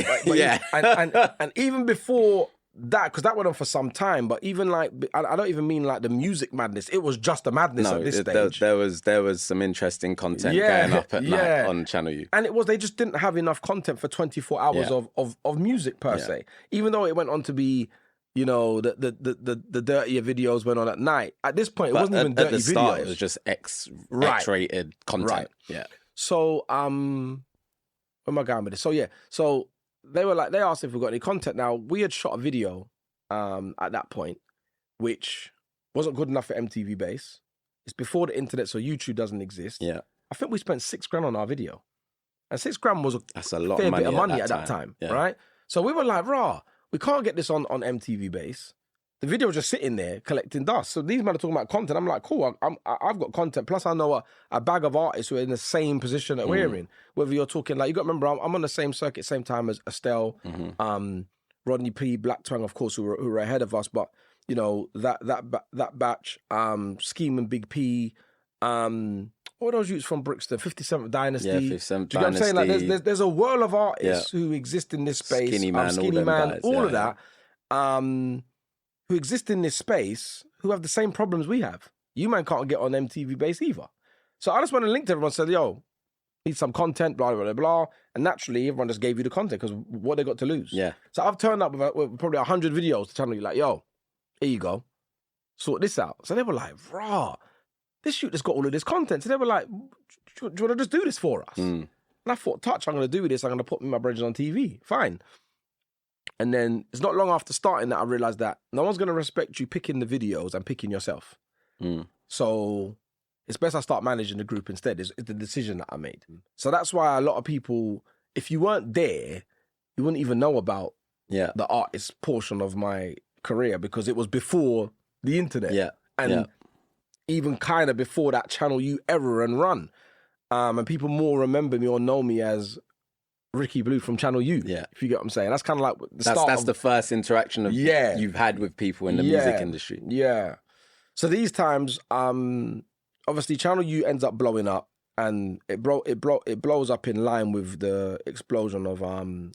and even before that, because that went on for some time, but even like, I don't even mean like the music madness. It was just a madness at this stage. There was some interesting content going up at night on Channel U. And they just didn't have enough content for 24 hours of music per se. Even though it went on to be, the dirtier videos went on at night. At this point, it wasn't even dirty videos. At the start, it was just X-rated content. Right. Yeah. So, where am I going with this? So they asked if we got any content. Now, we had shot a video at that point, which wasn't good enough for MTV Base. It's before the internet, so YouTube doesn't exist. Yeah. I think we spent $6,000 on our video. And $6,000 was That's a lot fair of money bit of money at that time, right? So we were like, we can't get this on MTV Base. The video was just sitting there collecting dust. So these men are talking about content. I'm like, cool, I've got content. Plus I know a bag of artists who are in the same position that we're in. Whether you're talking, like, you got to remember, I'm on the same circuit, same time as Estelle, Rodney P, Black Twang, of course, who were ahead of us. But, that batch, Scheme and Big P, what are those youths from Brixton? 57th Dynasty. Yeah, 57th Dynasty. Do you know what I'm saying? Like, there's a world of artists who exist in this space. Skinny Man, all of that. Who exist in this space, who have the same problems we have. You man can't get on MTV Base either. So I just went and linked everyone and said, yo, need some content, blah, blah, blah, blah. And naturally, everyone just gave you the content because what they got to lose. Yeah. So I've turned up with probably 100 videos to Channel U, like, yo, here you go. Sort this out. So they were like, rah, this shoot has got all of this content. So they were like, do you want to just do this for us? And I thought, touch, I'm going to do this. I'm going to put my bridges on TV. Fine. And then it's not long after starting that I realized that no one's going to respect you picking the videos and picking yourself. So it's best I start managing the group instead, is the decision that I made. So that's why a lot of people, if you weren't there, you wouldn't even know about the artist portion of my career because it was before the internet. Yeah. And even kind of before that Channel U era and run. And people more remember me or know me as Riki Bleau from Channel U, if you get what I'm saying. That's kind of like the start. That's the first interaction of you've had with people in the music industry. Yeah. So these times, obviously Channel U ends up blowing up, and it blows up in line with the explosion of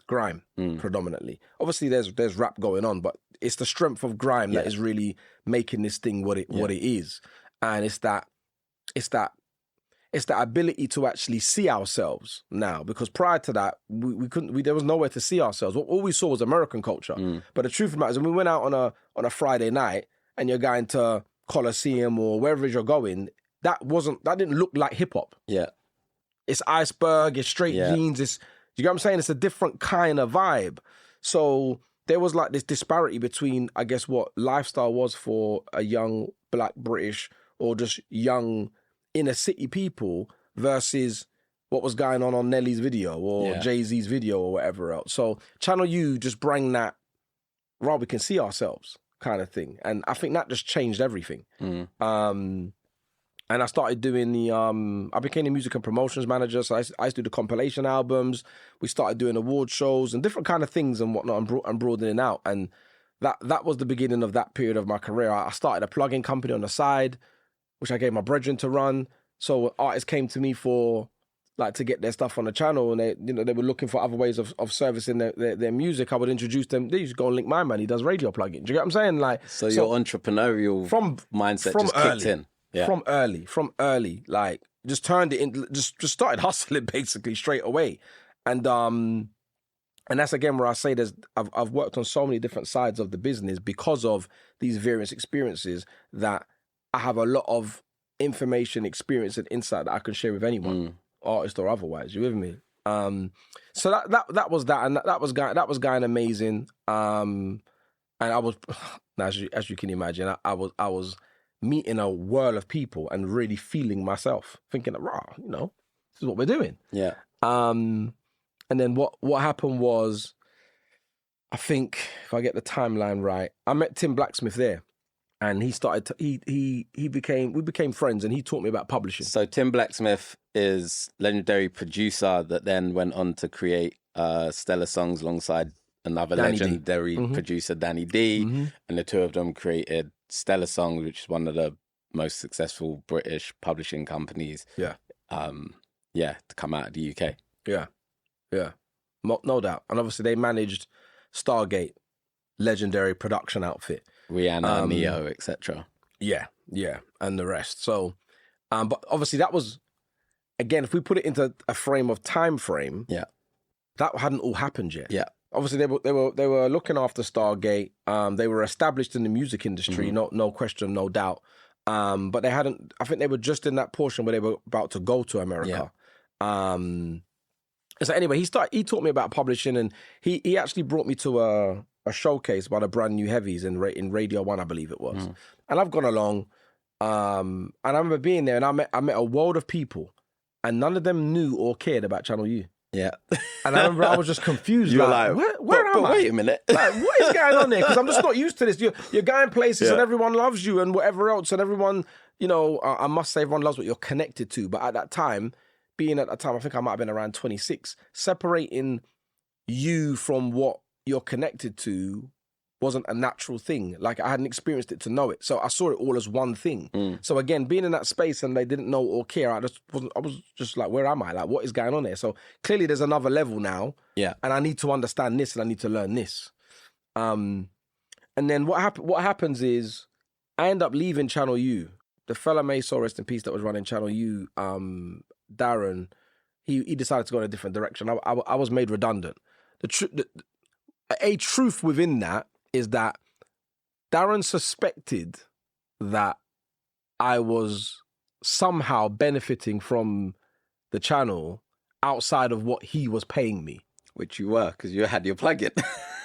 grime predominantly. Obviously, there's rap going on, but it's the strength of grime that is really making this thing what it is, and it's that ability to actually see ourselves now, because prior to that, we couldn't. There was nowhere to see ourselves. All we saw was American culture. But the truth of the matter is, when we went out on a Friday night and you're going to Coliseum or wherever you're going, that didn't look like hip hop. Yeah, it's Iceberg, it's straight jeans. It's, you get what I'm saying? It's a different kind of vibe. So there was like this disparity between, I guess, what lifestyle was for a young Black British or just young inner city people versus what was going on Nelly's video or Jay-Z's video or whatever else. So Channel U just bring that, right, we can see ourselves kind of thing. And I think that just changed everything. And I started doing I became the music and promotions manager. So I used to do the compilation albums. We started doing award shows and different kind of things and whatnot and broadening out. And that was the beginning of that period of my career. I started a plugin company on the side, which I gave my brethren to run. So artists came to me for like to get their stuff on the channel, and they were looking for other ways of servicing their music. I would introduce them. They used to go and link my man. He does radio plugins. Do you get what I'm saying? Like, so your entrepreneurial mindset just kicked in. Yeah. From early, like just turned it in, just started hustling basically straight away, and that's again where I say I've worked on so many different sides of the business because of these various experiences that I have a lot of information, experience, and insight that I can share with anyone, artist or otherwise. You with me? So that was that, and that was going amazing. And I was, as you can imagine, I was meeting a whirl of people and really feeling myself, thinking, this is what we're doing. Yeah. And then what happened was, I think if I get the timeline right, I met Tim Blacksmith there, and he started. We became friends, and he taught me about publishing. So Tim Blacksmith is legendary producer that then went on to create stellar songs alongside another legendary producer, Danny D, and the two of them created Stellar Songs, which is one of the most successful British publishing companies. To come out of the UK. Yeah, no doubt. And obviously they managed Stargate, legendary production outfit, Rihanna, Neo, etc. Yeah, and the rest. So, but obviously that was, again, if we put it into a time frame, that hadn't all happened yet. Yeah. Obviously, they were looking after Stargate. They were established in the music industry, no question, no doubt. But they hadn't. I think they were just in that portion where they were about to go to America. So anyway, he taught me about publishing, and he actually brought me to a showcase by the Brand New Heavies in Radio 1, I believe it was. And I've gone along, and I remember being there, and I met a world of people, and none of them knew or cared about Channel U. Yeah. And I remember I was just confused. You were like, where am I? Wait a minute. Like, what is going on there? Because I'm just not used to this. You're going places and everyone loves you and whatever else. And everyone, I must say everyone loves what you're connected to. But at that time, I think I might have been around 26, separating you from what you're connected to wasn't a natural thing. Like, I hadn't experienced it to know it. So I saw it all as one thing. So again, being in that space and they didn't know or care, I was just like, where am I? Like, what is going on there? So clearly there's another level now. Yeah. And I need to understand this and I need to learn this. And then what happens is I end up leaving Channel U. The fella may so rest in peace that was running Channel U, Darren, he decided to go in a different direction. I was made redundant. A truth within that is that Darren suspected that I was somehow benefiting from the channel outside of what he was paying me. Which you were, because you had your plug-in.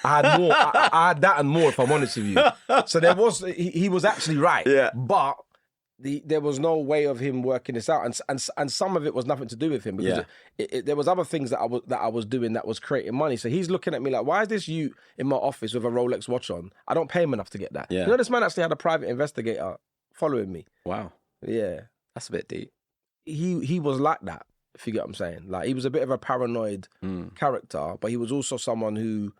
I had more. I had that and more, if I'm honest with you. So there was, he was actually right. Yeah. But there was no way of him working this out, and some of it was nothing to do with him because there was other things that I was doing that was creating money. So he's looking at me like, why is this you in my office with a Rolex watch on? I don't pay him enough to get that. Yeah. This man actually had a private investigator following me. Wow. Yeah, that's a bit deep. He was like that, if you get what I'm saying. Like, he was a bit of a paranoid character, but he was also someone who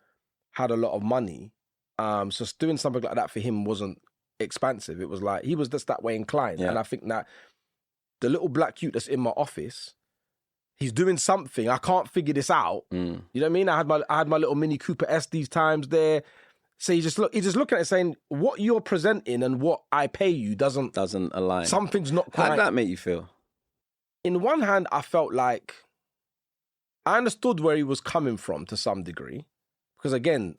had a lot of money. So doing something like that for him wasn't expansive. It was like he was just that way inclined. And I think that the little black youth that's in my office, he's doing something. I can't figure this out. You know what I mean? I had my little Mini Cooper S these times there. So he's just looking at it saying, what you're presenting and what I pay you doesn't align. Something's not quite. How did that make you feel? In one hand, I felt like I understood where he was coming from to some degree, because again,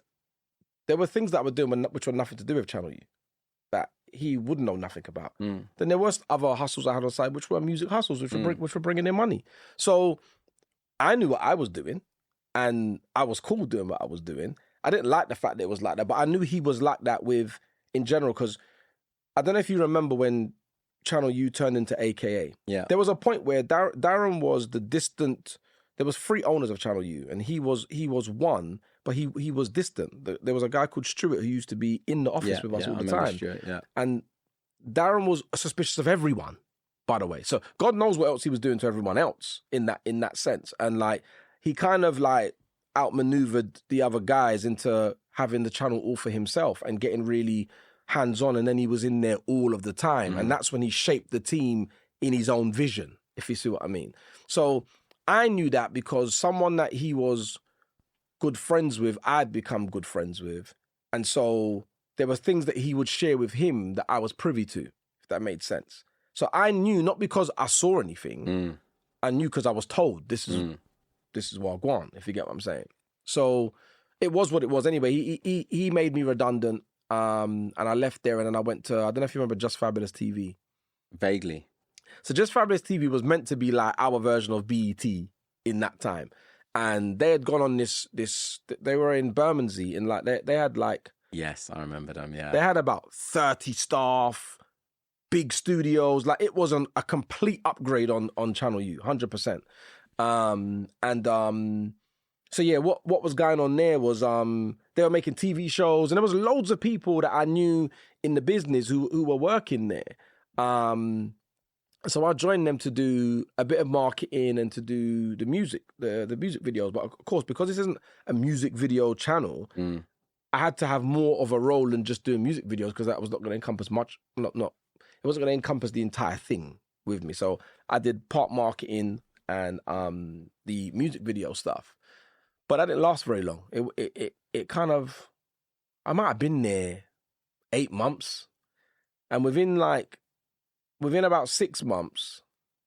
there were things that I was doing which were nothing to do with Channel U that he would know nothing about. Then there was other hustles I had on the side, which were music hustles, which were bringing in money. So I knew what I was doing, and I was cool doing what I was doing. I didn't like the fact that it was like that, but I knew he was like that in general, because I don't know if you remember when Channel U turned into AKA. Yeah. There was a point where Darren was the distant. There was 3 owners of Channel U, and he was one, but he was distant. There was a guy called Stuart who used to be in the office with us all the time. Stuart, and Darren was suspicious of everyone, by the way. So God knows what else he was doing to everyone else in that sense. And like he kind of like outmaneuvered the other guys into having the channel all for himself and getting really hands-on, and then he was in there all of the time. And that's when he shaped the team in his own vision, if you see what I mean. So I knew that because someone that he was good friends with, I'd become good friends with. And so there were things that he would share with him that I was privy to, if that made sense. So I knew, not because I saw anything, I knew because I was told this is Wagwan, if you get what I'm saying. So it was what it was anyway. He made me redundant, and I left there, and then I went to, I don't know if you remember Just Fabulous TV. Vaguely. So Just Fabulous TV was meant to be like our version of BET in that time. And they had gone on this they were in Bermondsey, and like they had like... Yes, I remember them, yeah. They had about 30 staff, big studios. Like it was a complete upgrade on Channel U, 100%. So yeah, what was going on there was they were making TV shows, and there was loads of people that I knew in the business who were working there. So I joined them to do a bit of marketing and to do the music, the music videos. But of course, because this isn't a music video channel, I had to have more of a role than just doing music videos, because that was not going to encompass much. It wasn't going to encompass the entire thing with me. So I did part marketing and the music video stuff. But that didn't last very long. It kind of, I might have been there 8 months, and within about 6 months,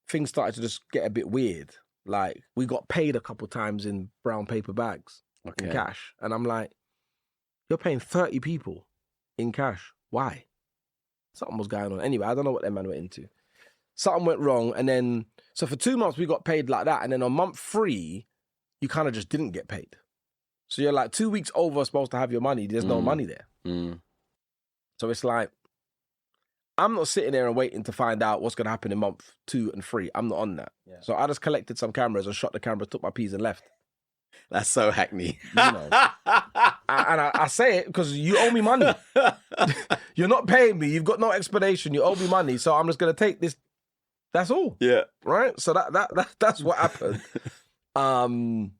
things started to just get a bit weird. Like we got paid a couple times in brown paper bags in cash, and I'm like, you're paying 30 people in cash. Why? Something was going on. Anyway, I don't know what that man went into. Something went wrong, and then so for 2 months we got paid like that, and then on month 3, you kind of just didn't get paid. So you're like 2 weeks over supposed to have your money. There's no money there. So it's like, I'm not sitting there and waiting to find out what's going to happen in month 2 and 3. I'm not on that. Yeah. So I just collected some cameras and shot the cameras, took my P's and left. That's so hackney. You know. I say it because you owe me money. You're not paying me. You've got no explanation. You owe me money. So I'm just going to take this. That's all. Yeah. Right? So that's what happened. And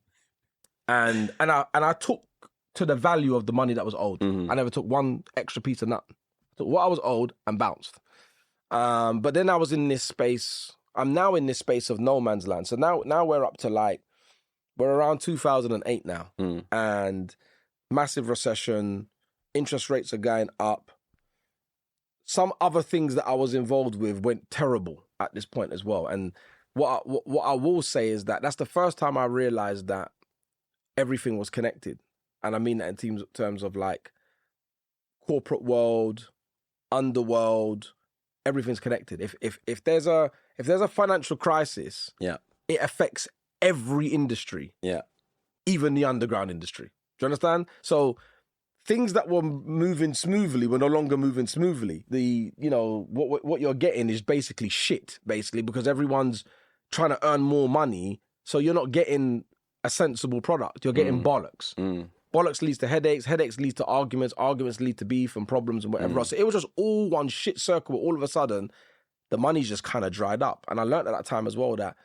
I took to the value of the money that was owed. I never took one extra piece of nothing. I took what I was owed and bounced. But then I was in this space. I'm now in this space of no man's land. So now we're up to we're around 2008 now. And massive recession, interest rates are going up. Some other things that I was involved with went terrible at this point as well. And what I will say is that that's the first time I realized that everything was connected. And I mean that in terms of like corporate world, underworld, everything's connected. If there's a financial crisis, it affects every industry. Even the underground industry. Do you understand? So things that were moving smoothly were no longer moving smoothly. What you're getting is basically shit, because everyone's trying to earn more money. So you're not getting a sensible product. You're getting bollocks. Bollocks leads to headaches. Headaches leads to arguments. Arguments lead to beef and problems and whatever else. So it was just all one shit circle. All of a sudden, the money's just kind of dried up. And I learned at that time as well that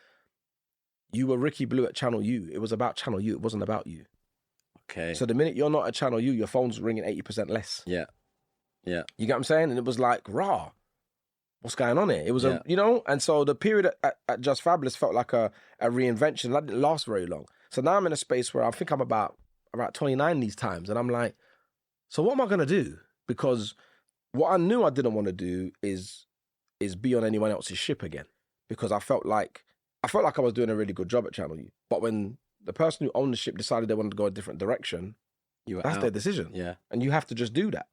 you were Riki Bleau at Channel U. It was about Channel U. It wasn't about you. Okay. So the minute you're not at Channel U, your phone's ringing 80% less. Yeah. You get what I'm saying? And it was like, rah, what's going on here? It was and so the period at Just Fabulous felt like a reinvention. That didn't last very long. So now I'm in a space where I think I'm about 29 these times. And I'm like, so what am I going to do? Because what I knew I didn't want to do is be on anyone else's ship again. Because I felt like I was doing a really good job at Channel U. But when the person who owned the ship decided they wanted to go a different direction, that's their decision. Yeah. And you have to just do that.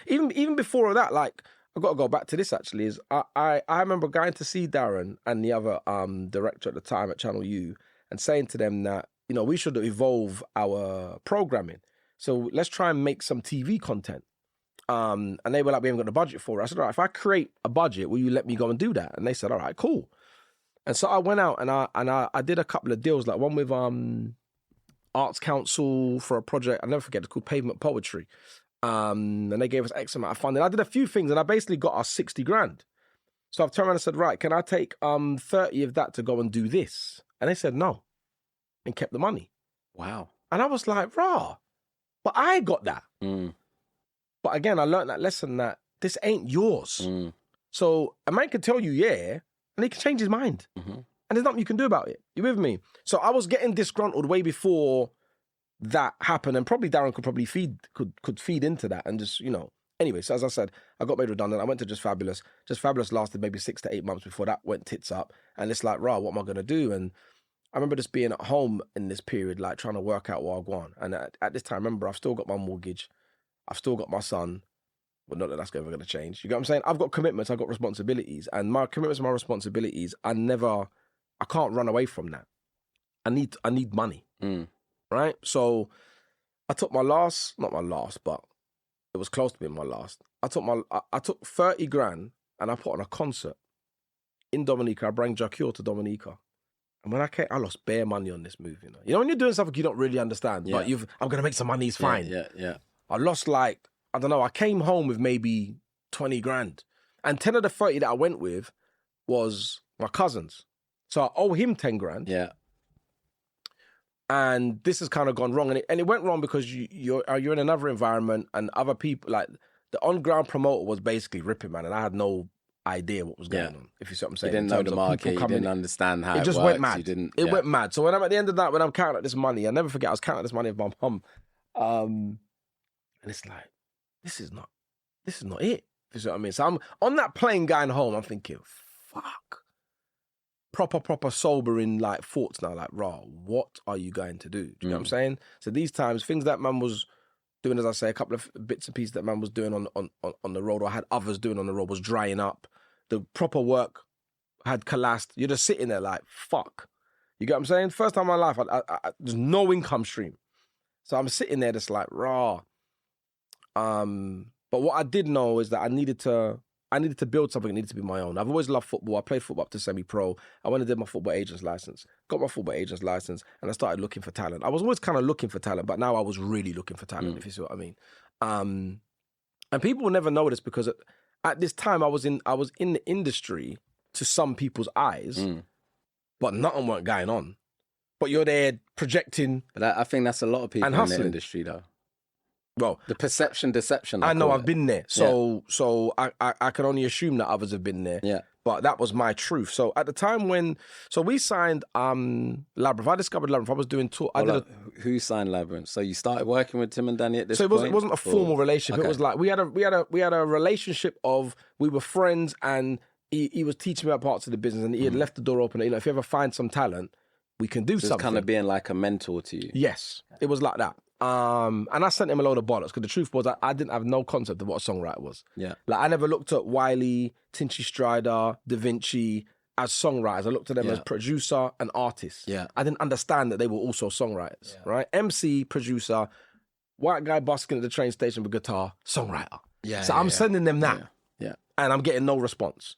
Even before that, like, I've got to go back to this actually, is I remember going to see Darren and the other director at the time at Channel U and saying to them that, we should evolve our programming So let's try and make some TV content. And they were like, we haven't got the budget for it. I said, all right, if I create a budget, will you let me go and do that? And they said, all right, cool. And so I went out and I did a couple of deals, like one with Arts Council for a project. I'll never forget, it's called Pavement Poetry. And they gave us X amount of funding. I did a few things and I basically got us 60 grand. So I've turned around and said, right, can I take 30 of that to go and do this? And they said no and kept the money. Wow. And I was like, rah, but I got that. But again, I learned that lesson that this ain't yours. So a man can tell you, yeah, and he can change his mind. And there's nothing you can do about it. You with me? So I was getting disgruntled way before that happened, and probably Darren could feed into that and just, Anyway, so as I said, I got made redundant. I went to Just Fabulous. Just Fabulous lasted maybe 6 to 8 months before that went tits up. And it's like, rah, what am I going to do? And I remember just being at home in this period, like trying to work out what I want. And at this time, remember, I've still got my mortgage. I've still got my son. But not that that's ever going to change. You get what I'm saying? I've got commitments. I've got responsibilities. And my commitments and my responsibilities, I can't run away from that. I need money. Right? So I took not my last, but it was close to being my last. I took 30 grand and I put on a concert in Dominica. I brought Jacure to Dominica. And when I came, I lost bare money on this move, You know, when you're doing something you don't really understand, but I'm going to make some money, it's fine. Yeah. I lost I came home with maybe 20 grand. And 10 of the 30 that I went with was my cousin's. So I owe him 10 grand. Yeah. And this has kind of gone wrong. And it went wrong because you're in another environment and other people, like the on-ground promoter was basically ripping, man. And I had no idea what was going on, if you see what I'm saying. You didn't know the market, you didn't understand how it just works. Went mad. It went mad. So when I'm at the end of that, when I'm counting out this money, I never forget, I was counting out this money with my mum. And it's like, this is not it. You see what I mean? So I'm on that plane going home, I'm thinking, fuck. Proper sobering like thoughts now, like, rah, what are you going to do? Do you know what I'm saying? So these times, things that man was doing, as I say, a couple of bits and pieces that man was doing on the road, or had others doing on the road, was drying up. The proper work had collapsed. You're just sitting there like, fuck. You get what I'm saying? First time in my life, there's no income stream. So I'm sitting there just like, rah. But what I did know is that I needed to build something that needed to be my own. I've always loved football. I played football up to semi-pro. I went and did my football agent's license. Got my football agent's license, and I started looking for talent. I was always kind of looking for talent, but now I was really looking for talent, if you see what I mean. And people will never know this because at this time I was in the industry to some people's eyes, but nothing weren't going on. But you're there projecting. But I think that's a lot of people in the industry, though. Well, the perception, deception. I know I've been there, so I can only assume that others have been there. Yeah, but that was my truth. So at the time so we signed Labrinth. I discovered Labrinth. I was doing tour. Who signed Labrinth? So you started working with Tim and Danny at this point. So it wasn't a formal relationship. Okay. It was like we had a relationship of, we were friends, and he was teaching me about parts of the business, and he had left the door open. If you ever find some talent, we can do something. It's kind of being like a mentor to you. Yes, it was like that. And I sent him a load of bollocks because the truth was I didn't have no concept of what a songwriter was. Yeah. Like I never looked at Wiley, Tinchy Strider, Da Vinci as songwriters. I looked at them as producer and artist. Yeah. I didn't understand that they were also songwriters, right? MC, producer, white guy busking at the train station with guitar, songwriter. Yeah. So I'm sending them that. Yeah. And I'm getting no response.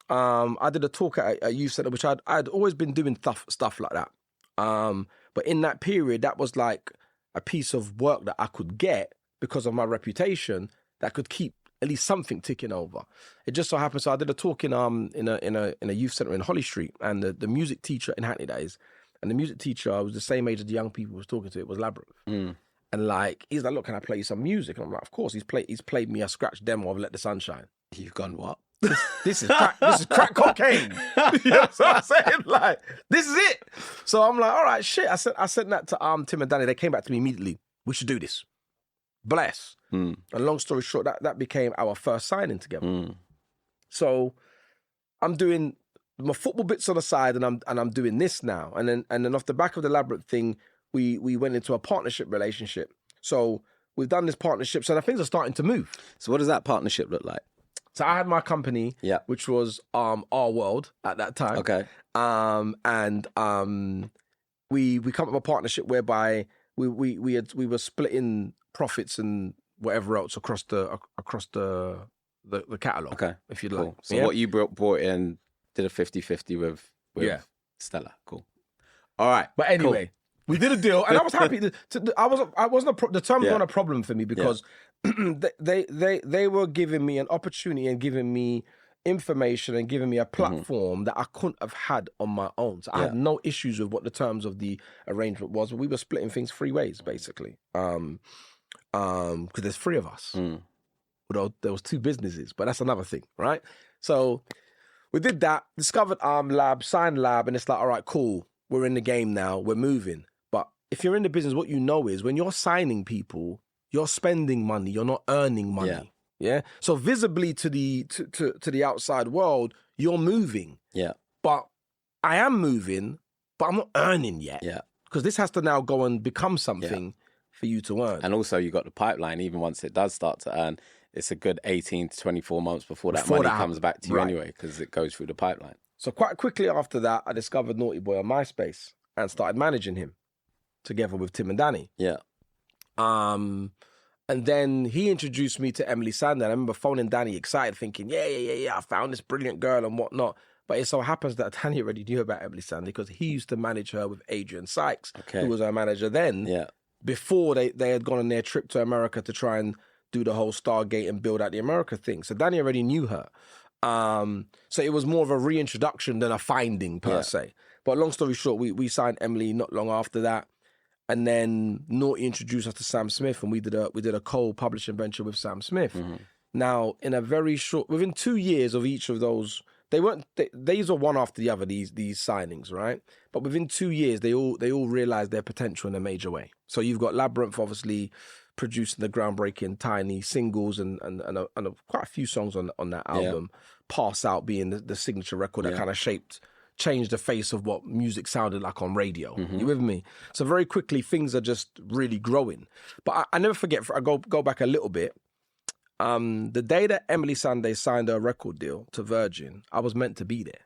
I did a talk at a youth center, which I'd always been doing stuff like that. But in that period, that was like a piece of work that I could get because of my reputation that could keep at least something ticking over. It just so happened. So I did a talk in a youth center in Holly Street, and the music teacher in Hackney days, and the music teacher was the same age as the young people was talking to. It was Labrinth, and like he's like, "Look, can I play you some music?" And I'm like, "Of course." He's played me a scratch demo of "Let the Sun Shine." You've gone what? This is crack cocaine. You know what I'm saying? Like, this is it. So I'm like, all right, shit. I sent that to Tim and Danny. They came back to me immediately. We should do this. Bless. And long story short, that became our first signing together. So I'm doing my football bits on the side, and I'm doing this now. And then off the back of the Labrinth thing, we went into a partnership relationship. So we've done this partnership. So the things are starting to move. So what does that partnership look like? So I had my company, which was Our World at that time. Okay. And we come up with a partnership whereby we were splitting profits and whatever else across the catalog. Okay, if you'd cool. like. So what you brought in, did a 50-50 with Stella. Cool. All right, but anyway. Cool. We did a deal, and I was happy. The terms weren't a problem for me because they were giving me an opportunity and giving me information and giving me a platform that I couldn't have had on my own. So I had no issues with what the terms of the arrangement was. But we were splitting things 3 ways, basically. Because there's 3 of us. Although there was 2 businesses, but that's another thing, right? So we did that, discovered Lab, signed Lab, and it's like, all right, cool. We're in the game now. We're moving. But if you're in the business, what you know is when you're signing people, you're spending money. You're not earning money. Yeah. So visibly to the outside world, you're moving. Yeah. But I am moving, but I'm not earning yet. Yeah. Because this has to now go and become something for you to earn. And also you got the pipeline. Even once it does start to earn, it's a good 18 to 24 months before that money comes back to you anyway, because it goes through the pipeline. So quite quickly after that, I discovered Naughty Boy on MySpace and started managing him together with Tim and Danny. Yeah. And then he introduced me to Emeli Sande. I remember phoning Danny excited, thinking, yeah, I found this brilliant girl and whatnot. But it so happens that Danny already knew about Emeli Sande because he used to manage her with Adrian Sykes, who was her manager then, before they had gone on their trip to America to try and do the whole Stargate and build out the America thing. So Danny already knew her. So it was more of a reintroduction than a finding per se. But long story short, we signed Emeli not long after that. And then Naughty introduced us to Sam Smith, and we did a co-publishing venture with Sam Smith. Now, in a very short, within 2 years of each of those, these are one after the other, these signings, right? But within 2 years, they all realized their potential in a major way. So you've got Labrinth, obviously, producing the groundbreaking Tiny singles and quite a few songs on that album. Pass Out being the signature record that kind of changed the face of what music sounded like on radio. You with me? So very quickly, things are just really growing. But I never forget, I go back a little bit. The day that Emeli Sande signed her record deal to Virgin, I was meant to be there.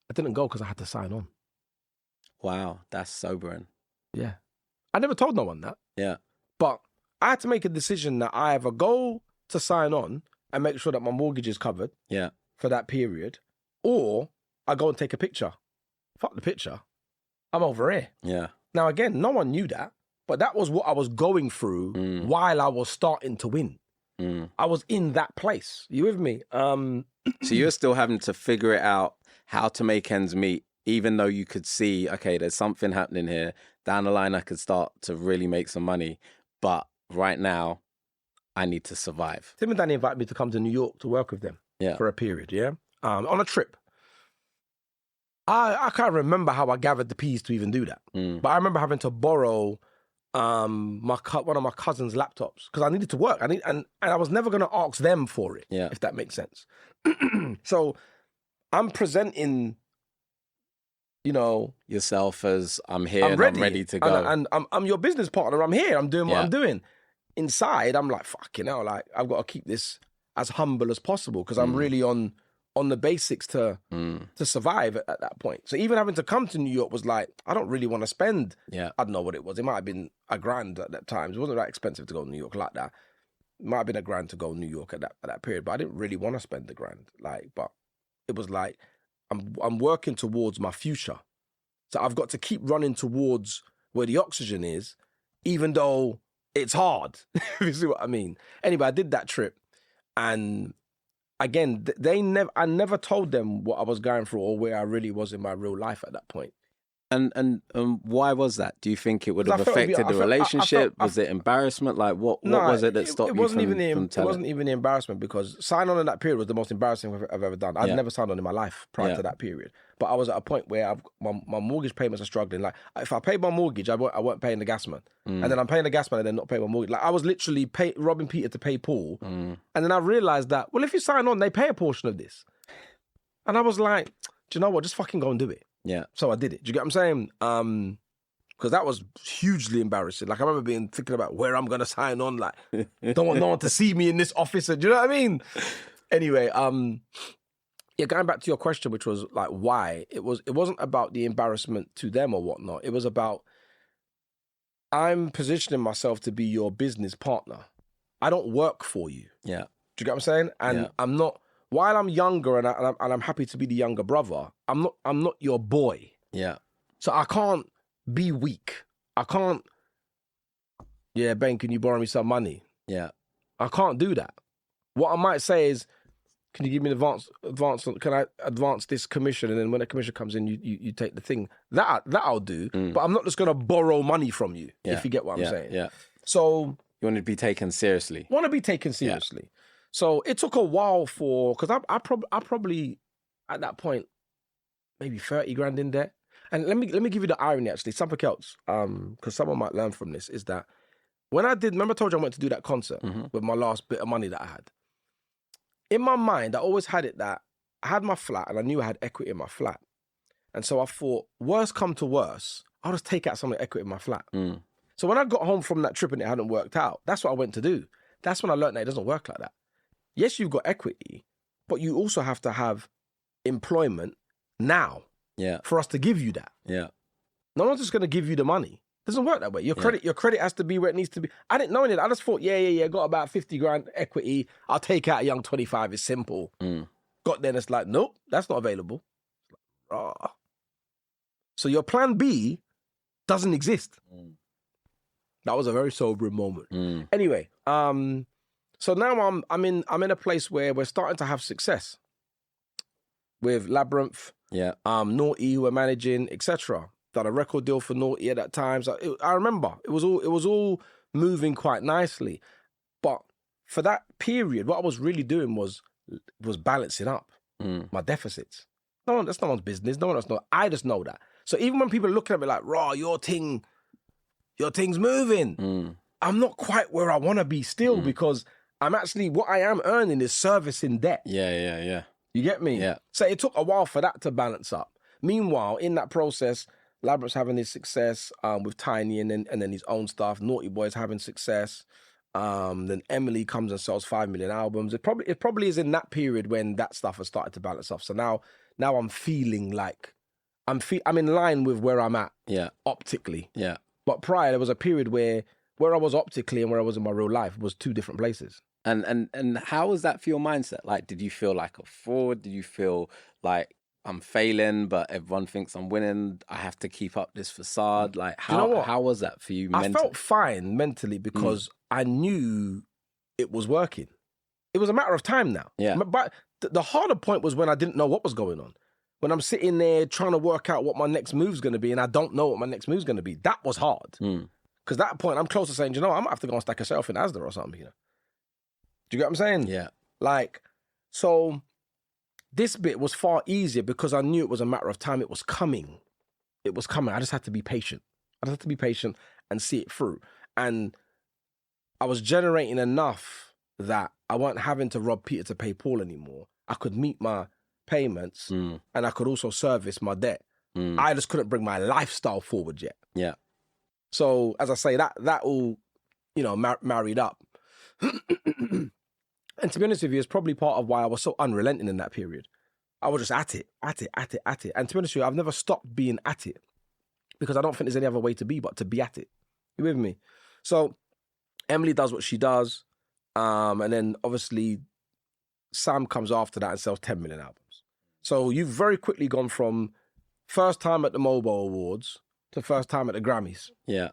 I didn't go because I had to sign on. Wow, that's sobering. Yeah. I never told no one that. Yeah. But I had to make a decision that I either go to sign on and make sure that my mortgage is covered for that period, or I go and take a picture. Fuck the picture. I'm over here. Yeah. Now, again, no one knew that, but that was what I was going through while I was starting to win. I was in that place. You with me? So you're still having to figure it out how to make ends meet, even though you could see, okay, there's something happening here. Down the line, I could start to really make some money. But right now, I need to survive. Tim and Danny invited me to come to New York to work with them for a period, on a trip. I can't remember how I gathered the peas to even do that. But I remember having to borrow one of my cousin's laptops because I needed to work. And I was never going to ask them for it, if that makes sense. So I'm presenting, yourself as I'm here and I'm ready to go. And I'm your business partner. I'm here. I'm doing what I'm doing. Inside, I'm like, fucking hell, like I've got to keep this as humble as possible because I'm really on the basics to survive at that point. So even having to come to New York was like, I don't really want to spend, I don't know what it was. It might have been $1,000 at that time. It wasn't that expensive to go to New York like that. It might have been $1,000 to go to New York at that period, but I didn't really want to spend $1,000. But it was like, I'm working towards my future. So I've got to keep running towards where the oxygen is, even though it's hard. You see what I mean? Anyway, I did that trip, and again, I never told them what I was going through or where I really was in my real life at that point. And why was that? Do you think it would have affected the relationship? Was it embarrassment? Like what was it that stopped you from telling? It wasn't even the embarrassment, because signing on in that period was the most embarrassing I've ever done. I'd never signed on in my life prior to that period. But I was at a point where my mortgage payments are struggling. Like if I paid my mortgage, I weren't paying the gas man. And then I'm paying the gas man and then not paying my mortgage. Like I was literally robbing Peter to pay Paul. And then I realized that, well, if you sign on, they pay a portion of this. And I was like, do you know what? Just fucking go and do it. Yeah. So I did it. Do you get what I'm saying? Because that was hugely embarrassing. Like I remember thinking about where I'm gonna sign on. Like don't want no one to see me in this office. Do you know what I mean? Anyway, going back to your question, which was like why, it wasn't about the embarrassment to them or whatnot. It was about I'm positioning myself to be your business partner. I don't work for you. Yeah. Do you get what I'm saying? And I'm not, while I'm younger and I'm happy to be the younger brother, I'm not your boy. Yeah. So I can't be weak. I can't, yeah, Ben, can you borrow me some money? Yeah. I can't do that. What I might say is, can you give me an advance? Can I advance this commission? And then when the commission comes in, you take the thing. That I'll do. But I'm not just going to borrow money from you, if you get what I'm saying. Yeah. So you want to be taken seriously. Want to be taken seriously. Yeah. So it took a while because I probably at that point maybe 30 grand in debt. And let me give you the irony actually. Something else, because someone might learn from this, is that when remember I told you I went to do that concert with my last bit of money that I had. In my mind, I always had it that I had my flat and I knew I had equity in my flat. And so I thought, worst come to worst, I'll just take out some of the equity in my flat. So when I got home from that trip and it hadn't worked out, that's what I went to do. That's when I learned that it doesn't work like that. Yes, you've got equity, but you also have to have employment now for us to give you that. Yeah. No one's just going to give you the money. It doesn't work that way. Your credit has to be where it needs to be. I didn't know any of that. I just thought, got about 50 grand equity. I'll take out a young 25. It's simple. Got there and it's like, nope, that's not available. So your plan B doesn't exist. That was a very sobering moment. Anyway, so now I'm in a place where we're starting to have success with Labrinth, Naughty, who we're managing, etc. Done a record deal for Naughty at that time. So I remember it was all moving quite nicely. But for that period, what I was really doing was balancing up my deficits. That's no one's business. No one else knows. I just know that. So even when people are looking at me like, "Raw, your thing's moving," I'm not quite where I want to be still because I'm actually, what I am earning is servicing debt. Yeah. You get me? Yeah. So it took a while for that to balance up. Meanwhile, in that process, Labrinth's having his success with Tiny and then his own stuff. Naughty Boy's having success. Then Emeli comes and sells 5 million albums. It probably is in that period when that stuff has started to balance off. So now I'm feeling like I'm in line with where I'm at optically. Yeah. But prior, there was a period where I was optically and where I was in my real life was two different places. And how was that for your mindset? Like, did you feel like a fraud? Did you feel like I'm failing, but everyone thinks I'm winning? I have to keep up this facade. Like, how was that for you mentally? I felt fine mentally because I knew it was working. It was a matter of time now. Yeah. But the harder point was when I didn't know what was going on. When I'm sitting there trying to work out what my next move's going to be and I don't know what my next move's going to be. That was hard. Because at that point, I'm close to saying, I might have to go and stack a shelf in Asda or something, Do you get what I'm saying? Yeah. Like, so this bit was far easier because I knew it was a matter of time. It was coming. I just had to be patient. And see it through. And I was generating enough that I wasn't having to rob Peter to pay Paul anymore. I could meet my payments and I could also service my debt. I just couldn't bring my lifestyle forward yet. Yeah. So as I say, that all, married up. And to be honest with you, it's probably part of why I was so unrelenting in that period. I was just at it. And to be honest with you, I've never stopped being at it because I don't think there's any other way to be but to be at it. You with me? So Emeli does what she does. And then obviously Sam comes after that and sells 10 million albums. So you've very quickly gone from first time at the Mobile Awards to first time at the Grammys. Yeah.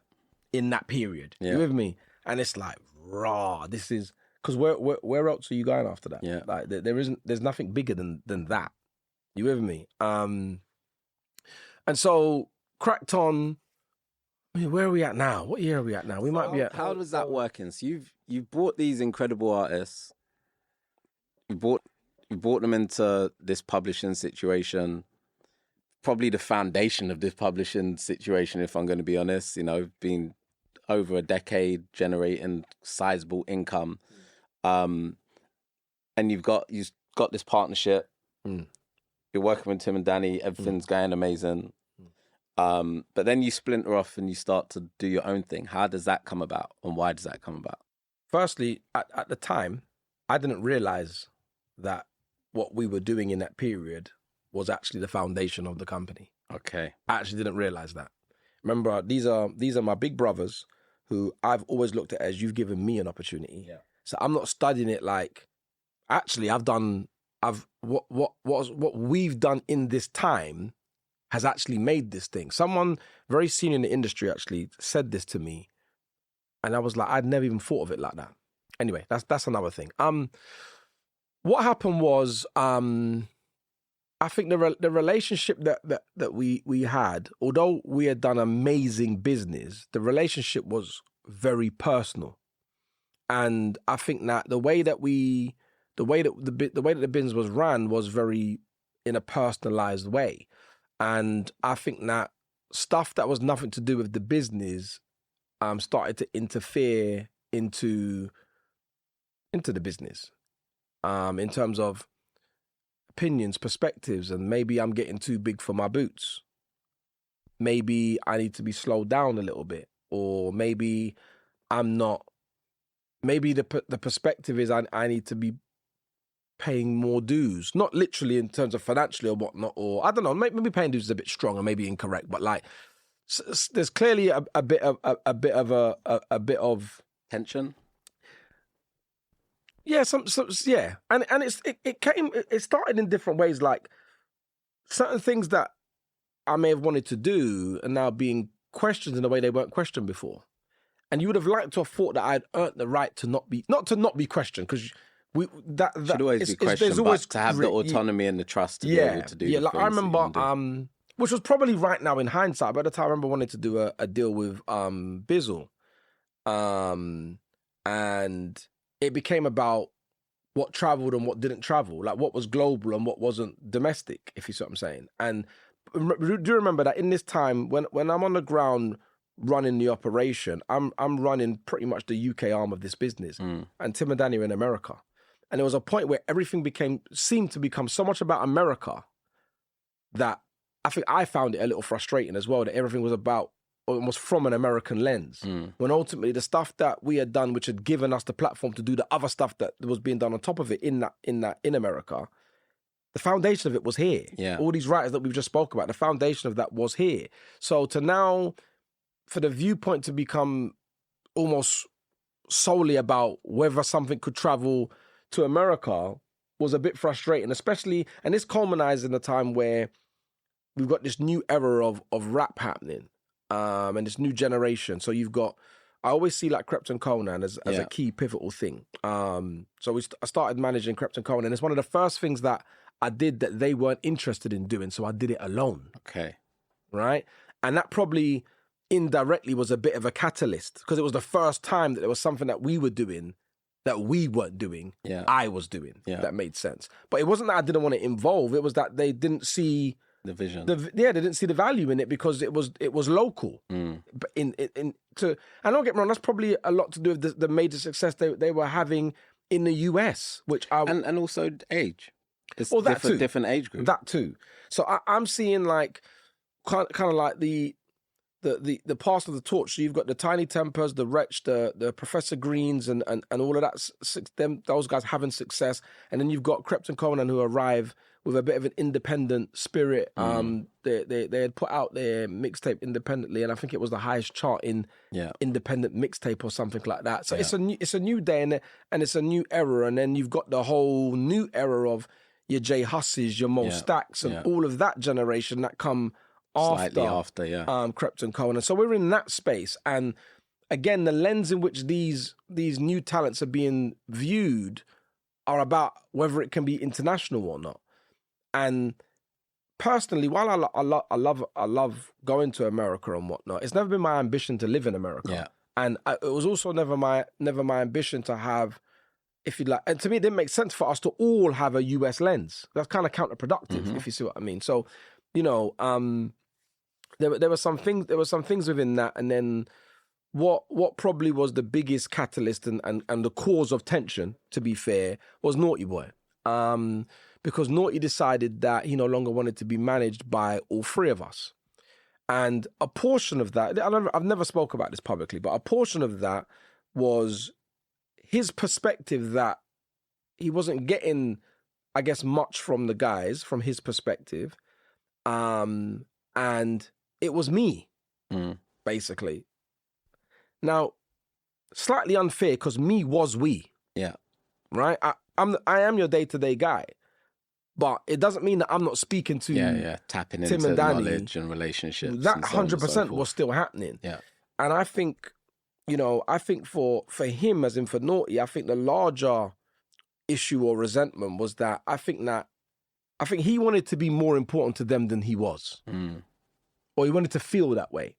In that period. Yeah. You with me? And it's like, this is... Because where else are you going after that? Yeah. Like there's nothing bigger than that. You with me? And so cracked on. Where are we at now? What year are we at now? We might be at... How does that work? So you've brought these incredible artists. You brought them into this publishing situation. Probably the foundation of this publishing situation, if I'm going to be honest. Being over a decade generating sizable income. And you've got this partnership. You're working with Tim and Danny. Everything's going amazing. But then you splinter off and you start to do your own thing. How does that come about, and why does that come about? Firstly, at the time, I didn't realize that what we were doing in that period was actually the foundation of the company. Okay. I actually didn't realize that. remember, these are my big brothers who I've always looked at as you've given me an opportunity. Yeah. So I'm not studying it like, actually, what we've done in this time has actually made this thing. Someone very senior in the industry actually said this to me, and I was like, I'd never even thought of it like that. Anyway, that's another thing. What happened was, I think the relationship that we had, although we had done amazing business, the relationship was very personal, and I think that the way that the business was ran was very in a personalized way, and I think that stuff that was nothing to do with the business started to interfere into the business, in terms of opinions, perspectives, and maybe I'm getting too big for my boots. Maybe I need to be slowed down a little bit, or maybe I'm not. Maybe the perspective is I need to be paying more dues, not literally in terms of financially or whatnot, or I don't know. Maybe paying dues is a bit strong or maybe incorrect, but like there's clearly a bit of tension. Yeah, yeah, and it started in different ways. Like certain things that I may have wanted to do are now being questioned in a way they weren't questioned before. And you would have liked to have thought that I'd earned the right to not be questioned, because that should always be questioned, but always, to have the autonomy and the trust to be able to do. Yeah, like I remember, which was probably right now in hindsight, but at the time I remember wanting to do a deal with Bizzle, and it became about what traveled and what didn't travel, like what was global and what wasn't domestic, if you see what I'm saying. And do you remember that in this time, when I'm on the ground running the operation, I'm running pretty much the UK arm of this business, and Tim and Danny are in America. And there was a point where everything seemed to become so much about America that I think I found it a little frustrating as well, that everything was about almost from an American lens, when ultimately the stuff that we had done, which had given us the platform to do the other stuff that was being done on top of it in America, the foundation of it was here. Yeah. All these writers that we've just spoke about, the foundation of that was here. So to now, for the viewpoint to become almost solely about whether something could travel to America was a bit frustrating, especially, and this culminates in a time where we've got this new era of rap happening, and this new generation. So you've got, I always see like Krept and Conan as a key pivotal thing. So I started managing Krept and Conan, and it's one of the first things that I did that they weren't interested in doing, so I did it alone. Okay. Right? And that probably indirectly was a bit of a catalyst, because it was the first time that there was something that we were doing that we weren't doing, I was doing, if that made sense. But it wasn't that I didn't want to involve, it was that they didn't see the vision. They didn't see the value in it because it was local. But and don't get me wrong, that's probably a lot to do with the major success they were having in the US, which and also age. It's different age group. That too. So I'm seeing like kind of like the pass of the torch. So you've got the Tiny Tempers, the Wretch, the Professor Greens, and all of that. Those guys having success, and then you've got Krept and Conan who arrive with a bit of an independent spirit. They had put out their mixtape independently, and I think it was the highest chart in independent mixtape or something like that. So it's a new day, and it's a new era. And then you've got the whole new era of your J Husses, your Mo Stacks, and all of that generation that come slightly after, Krept and Conan. So we're in that space, and again, the lens in which these new talents are being viewed are about whether it can be international or not. And personally, while I love going to America and whatnot, it's never been my ambition to live in America. And it was also never my ambition to have, if you like, and to me, it didn't make sense for us to all have a US lens. That's kind of counterproductive, if you see what I mean. So, you know, there were some things within that, and then what probably was the biggest catalyst and the cause of tension, to be fair, was Naughty Boy. Because Naughty decided that he no longer wanted to be managed by all three of us. And a portion of that, I've never spoke about this publicly, but a portion of that was his perspective that he wasn't getting, I guess, much from the guys, from his perspective. And it was me. basically. Now, slightly unfair because me was we. Yeah. Right? I am your day-to-day guy. But it doesn't mean that I'm not speaking to tapping Tim into and Danny. knowledge and relationships. That and so on 100% and so was still happening. Yeah. And I think, I think for him, as in for Naughty, I think the larger issue or resentment was that I think he wanted to be more important to them than he was. Or he wanted to feel that way.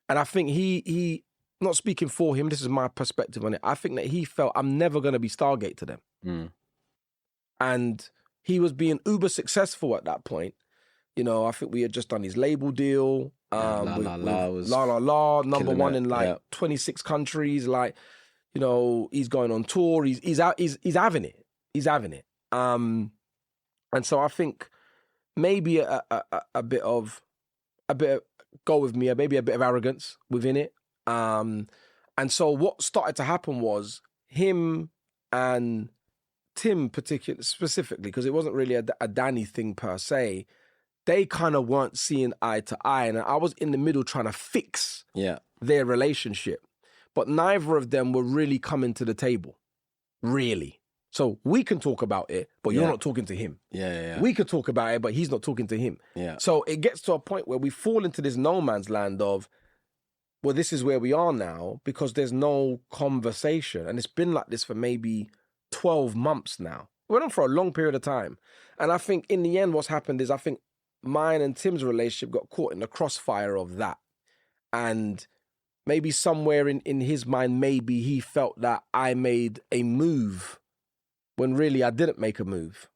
And I think he not speaking for him, this is my perspective on it, I think that he felt, I'm never going to be Stargate to them. And he was being uber successful at that point. I think we had just done his label deal. La La La, number one in 26 countries. Like, he's going on tour. He's having it. He's having it. And so I think maybe a bit of go with me, maybe a bit of arrogance within it. And so what started to happen was him and Tim specifically, because it wasn't really a Danny thing per se, they kind of weren't seeing eye to eye. And I was in the middle trying to fix their relationship. But neither of them were really coming to the table. Really. So we can talk about it, but you're not talking to him. Yeah. We could talk about it, but he's not talking to him. Yeah. So it gets to a point where we fall into this no man's land of, well, this is where we are now because there's no conversation. And it's been like this for maybe 12 months now. It went on for a long period of time. And I think in the end, what's happened is I think mine and Tim's relationship got caught in the crossfire of that. And maybe somewhere in his mind, maybe he felt that I made a move when really I didn't make a move.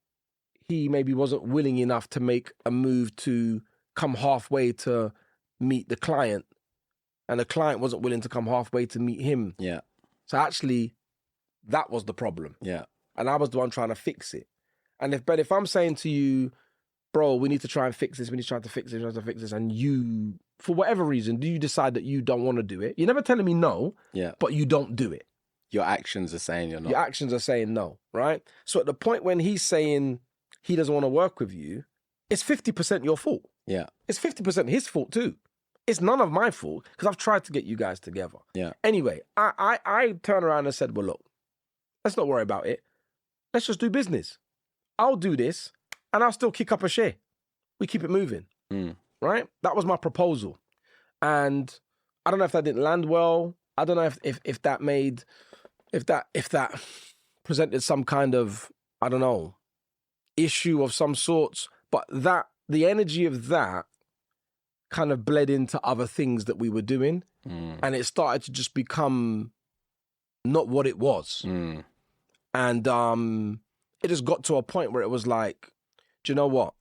He maybe wasn't willing enough to make a move to come halfway to meet the client. And the client wasn't willing to come halfway to meet him. Yeah. So actually, that was the problem. Yeah. And I was the one trying to fix it. And if I'm saying to you, bro, we need to try and fix this, we need to try to fix this, and you, for whatever reason, do you decide that you don't want to do it? You're never telling me no, but you don't do it. Your actions are saying you're not. Your actions are saying no, right? So at the point when he's saying he doesn't want to work with you, it's 50% your fault. Yeah. It's 50% his fault too. It's none of my fault because I've tried to get you guys together. Yeah. Anyway, I turned around and said, well, look, let's not worry about it. Let's just do business. I'll do this and I'll still kick up a share. We keep it moving, right? That was my proposal. And I don't know if that didn't land well. I don't know if that made, if that presented some kind of, I don't know, issue of some sorts. But the energy of that kind of bled into other things that we were doing. And it started to just become not what it was. And it just got to a point where it was like, do you know what?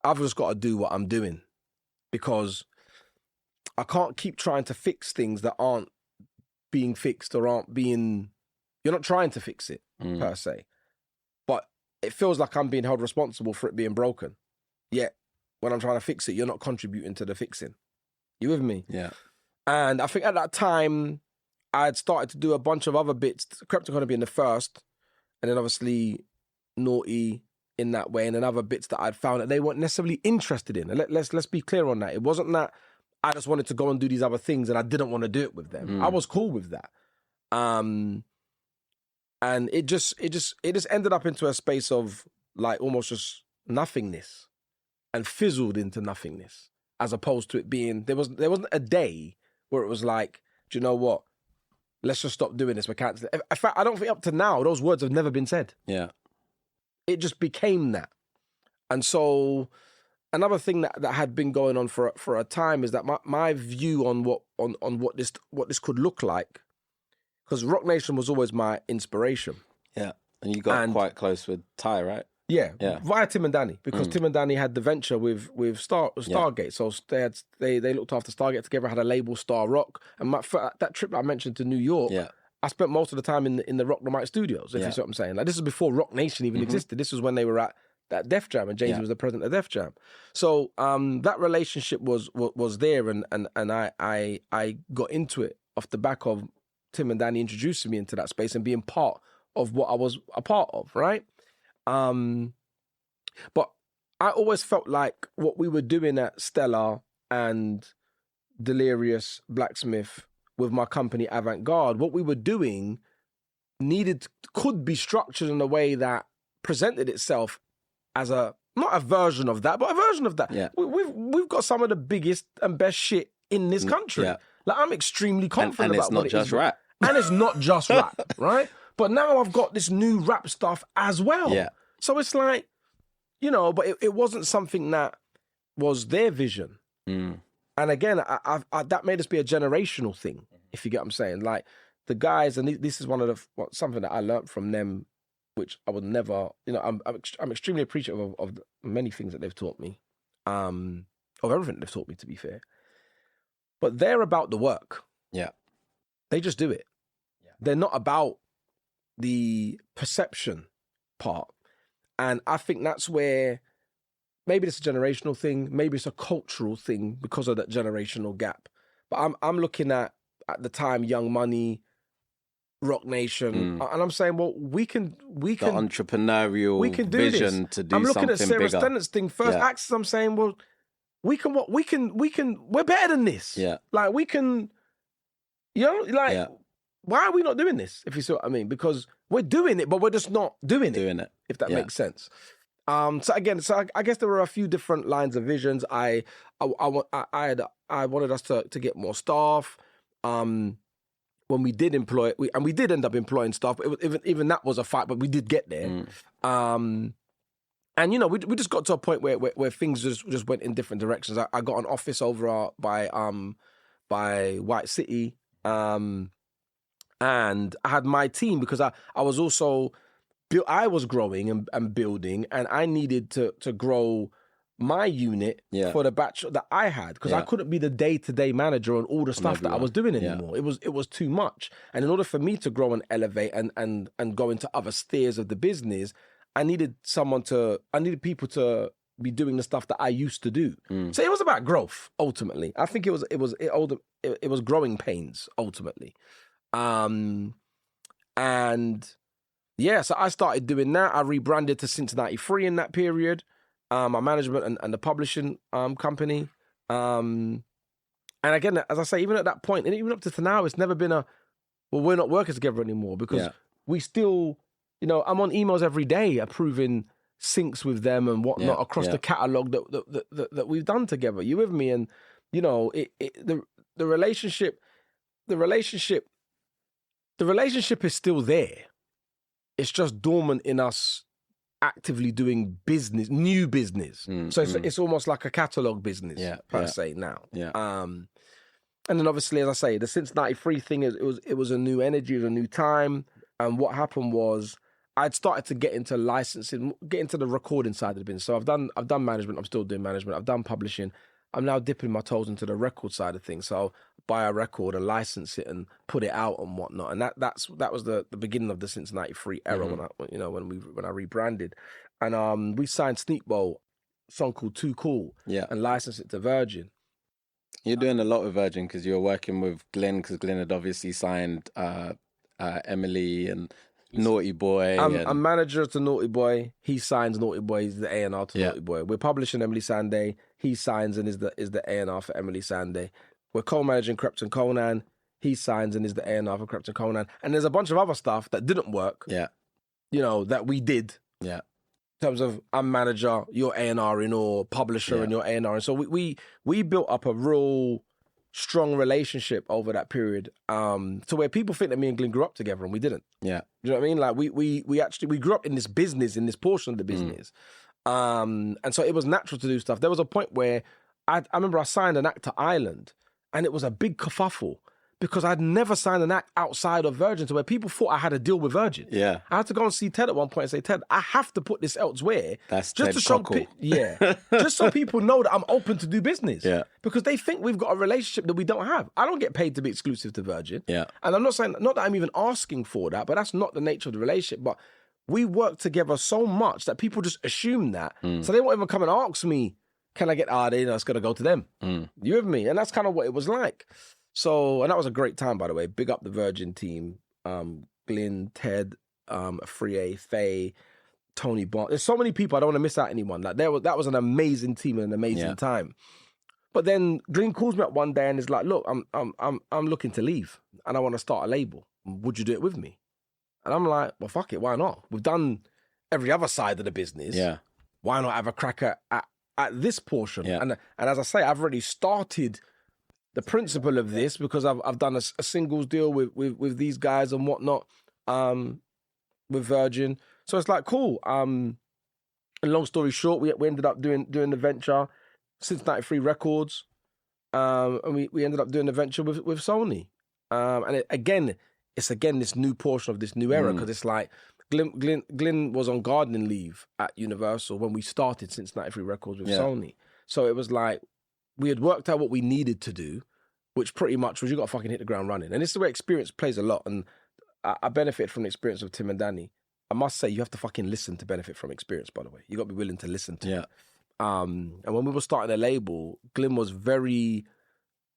I've just got to do what I'm doing because I can't keep trying to fix things that aren't being fixed or aren't being, you're not trying to fix it per se. But it feels like I'm being held responsible for it being broken. Yet when I'm trying to fix it, you're not contributing to the fixing. You with me? Yeah. And I think at that time, I had started to do a bunch of other bits, Cryptocurrency being the first, and then obviously Naughty in that way, and then other bits that I'd found that they weren't necessarily interested in. And let's be clear on that. It wasn't that I just wanted to go and do these other things and I didn't want to do it with them. I was cool with that. And it just ended up into a space of like almost just nothingness and fizzled into nothingness, as opposed to it being, there wasn't a day where it was like, do you know what? Let's just stop doing this. We can't. In fact, I don't think up to now, those words have never been said. Yeah. It just became that. And so another thing that had been going on for a time is that my view on what this could look like, because Rock Nation was always my inspiration. Yeah. And you got quite close with Ty, right? Yeah. Via Tim and Danny, because Tim and Danny had the venture with Stargate. Yeah. So they looked after Stargate together, had a label, Star Rock. And that trip I mentioned to New York, I spent most of the time in the Rock the Mic studios, if you see what I'm saying. Like, this is before Rock Nation even existed. This was when they were at that Def Jam, and Jay-Z was the president of Def Jam. So that relationship was there, and I got into it off the back of Tim and Danny introducing me into that space and being part of what I was a part of, right? But I always felt like what we were doing at Stellar and Delirious Blacksmith with my company Avant-Garde, what we were doing could be structured in a way that presented itself as not a version of that, but a version of that. Yeah. We've got some of the biggest and best shit in this country. Yeah. Like, I'm extremely confident about what it is. And it's not just rap. And it's not just rap, right? But now I've got this new rap stuff as well. Yeah. So it's like, but it wasn't something that was their vision. Mm. And again, I that made us be a generational thing, if you get what I'm saying. Like, the guys, and this is one of something that I learned from them, which I would never, I'm extremely appreciative of many things that they've taught me, of everything they've taught me, to be fair. But they're about the work. Yeah. They just do it. Yeah. They're not about the perception part. And I think that's where maybe it's a generational thing, maybe it's a cultural thing because of that generational gap. But I'm looking at the time, Young Money, Rock Nation, and I'm saying, well, we can the entrepreneurial vision this. To do something bigger. I'm looking at Sarah Stennant's thing first. Yeah. Axis, I'm saying, well, we're better than this. Yeah. Like, we can, why are we not doing this? If you see what I mean? Because we're doing it, but we're just not doing it. If that makes sense. So I guess there were a few different lines of visions. I wanted us to get more staff. When we did employ, we did end up employing staff. Even that was a fight, but we did get there. And we just got to a point where things just went in different directions. I got an office over by White City, and I had my team because I was also I was growing and building, and I needed to grow my unit for the batch that I had, because I couldn't be the day-to-day manager on all the stuff that I was doing anymore. It was too much. And in order for me to grow and elevate and go into other spheres of the business, I needed people to be doing the stuff that I used to do. So it was about growth, ultimately. I think it was growing pains, ultimately. So I started doing that. I rebranded to Cincinnati Free in that period. My management and the publishing company. And again, as I say, even at that point, and even up to now, it's never been we're not working together anymore, because we still, I'm on emails every day approving syncs with them and whatnot across the catalogue that we've done together. You with me? And, the relationship is still there. It's just dormant in us actively doing business, new business. So it's almost like a catalogue business per se now. And then obviously, as I say, the Cincinnati Free thing it was a new energy, it was a new time. And what happened was I'd started to get into licensing, get into the recording side of the business. So I've done management, I'm still doing management, I've done publishing. I'm now dipping my toes into the record side of things. So buy a record and license it and put it out and whatnot. And that was the beginning of the Cincinnati Free era when I rebranded. And we signed Sneakbo, a song called Too Cool, and licensed it to Virgin. You're doing a lot with Virgin because you were working with Glenn, because Glenn had obviously signed Emeli and Naughty Boy. I'm manager to Naughty Boy. He signs Naughty Boy. He's the A&R to Naughty Boy. We're publishing Emeli Sande. He signs and is the A&R for Emeli Sande. We're co-managing Krypton Conan. He signs and is the A&R for Krypton Conan. And there's a bunch of other stuff that didn't work. That we did. In terms of I'm manager, you're A&R or publisher and you're A&R. And so we built up a real strong relationship over that period, to where people think that me and Glenn grew up together, and we didn't. You know what I mean? Like we actually grew up in this business, in this portion of the business. And so it was natural to do stuff. There was a point where I remember I signed an act to Ireland, and it was a big kerfuffle because I'd never signed an act outside of Virgin, to where people thought I had a deal with Virgin. I had to go and see Ted at one point and say, Ted, I have to put this elsewhere. That's just Ted to show Cockle. just so people know that I'm open to do business. Because they think we've got a relationship that we don't have. I don't get paid to be exclusive to Virgin. And I'm not saying, not that I'm even asking for that, but that's not the nature of the relationship. But we work together so much that people just assume that. So they won't even come and ask me, can I get, it's going to go to them. You with me? And that's kind of what it was like. So, and that was a great time, by the way. Big up the Virgin team. Glyn, Ted, Frié, Faye, Tony Bond. There's so many people. I don't want to miss out anyone. Like that was an amazing team and an amazing time. But then Glyn calls me up one day and is like, look, I'm looking to leave and I want to start a label. Would you do it with me? And I'm like, well, fuck it, why not? We've done every other side of the business. Yeah. Why not have a crack at this portion? Yeah. And as I say, I've already started the principle of this because I've done a singles deal with these guys and whatnot, with Virgin. So it's like, cool. And long story short, we ended up doing the venture since 93 Records. And we ended up doing the venture with Sony. And it's this new portion of this new era because it's like Glyn was on gardening leave at Universal when we started since 93 Records with Sony. So it was like we had worked out what we needed to do, which pretty much was you got to fucking hit the ground running. And this is where experience plays a lot. And I benefited from the experience of Tim and Danny. I must say, you have to fucking listen to benefit from experience, by the way. You got to be willing to listen to it. And when we were starting a label, Glyn was very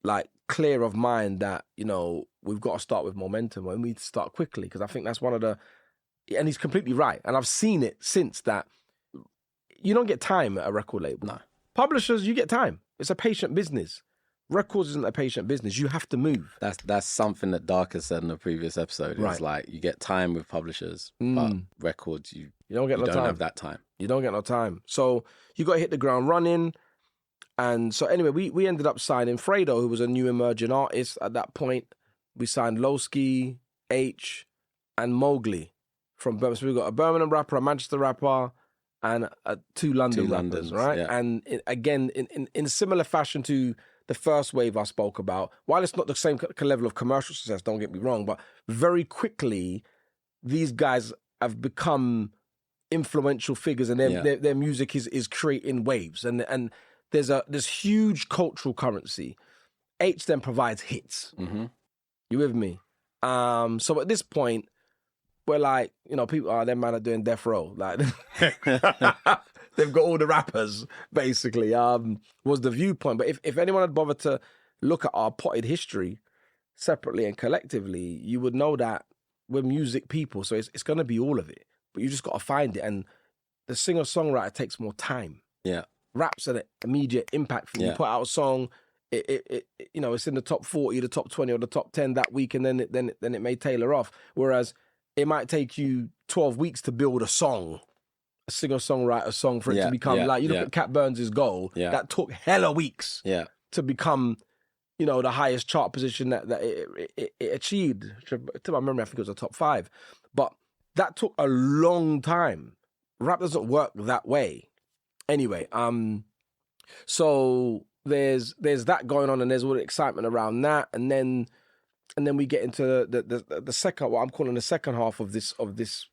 like clear of mind that, you know, we've got to start with momentum and we need to start quickly because I think that's one of the, and he's completely right. And I've seen it since that you don't get time at a record label. No. Publishers, you get time. It's a patient business. Records isn't a patient business. You have to move. That's something that Darker said in the previous episode. It's like you get time with publishers, but records, you don't have that time. You don't get no time. So you got to hit the ground running. And so anyway, we ended up signing Fredo, who was a new emerging artist at that point. We signed Lowski, H, and Mowgli from Birmingham. So we got a Birmingham rapper, a Manchester rapper, and two London rappers, right? Yeah. And again, in similar fashion to the first wave I spoke about, while it's not the same level of commercial success, don't get me wrong, but very quickly, these guys have become influential figures and their music is creating waves. And there's huge cultural currency. H then provides hits. Mm-hmm. You with me? So at this point, we're like, you know, people, them man are doing death row. Like, they've got all the rappers, basically, was the viewpoint. But if anyone had bothered to look at our potted history separately and collectively, you would know that we're music people. So it's going to be all of it. But you just got to find it. And the singer-songwriter takes more time. Yeah. Rap's an immediate impact for you. You put out a song, it you know, it's in the top 40, the top 20, or the top 10 that week, and then it may tailor off. Whereas it might take you 12 weeks to build a song, a singer-songwriter song for it to become like, you look at Cat Burns' Goal, that took hella weeks to become, you know, the highest chart position that it achieved. To my memory, I think it was a top 5. But that took a long time. Rap doesn't work that way. Anyway, so there's that going on, and there's all the excitement around that, and then we get into the second, what I'm calling the second half of this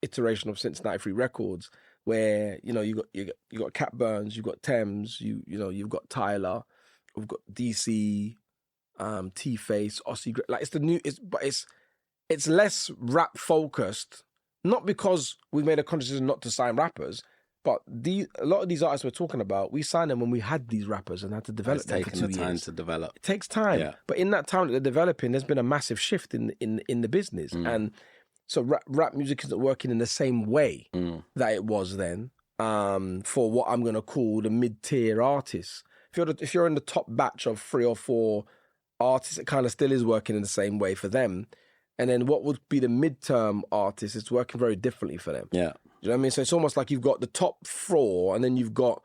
iteration of Since 93 Records, where, you know, you got Cat Burns, you've got Thames, you've got Tyler, we've got DC, T-Face, Aussie, like it's less rap focused, not because we've made a conscious decision not to sign rappers. But a lot of these artists we're talking about, we signed them when we had these rappers and had to develop them for 2 years. It's taken the time to develop. It takes time. Yeah. But in that time that they're developing, there's been a massive shift in the business. And so rap music isn't working in the same way that it was then for what I'm going to call the mid-tier artists. If you're in the top batch of 3 or 4 artists, it kind of still is working in the same way for them. And then what would be the midterm artists, it's working very differently for them. Yeah. You know what I mean? So it's almost like you've got the top 4 and then you've got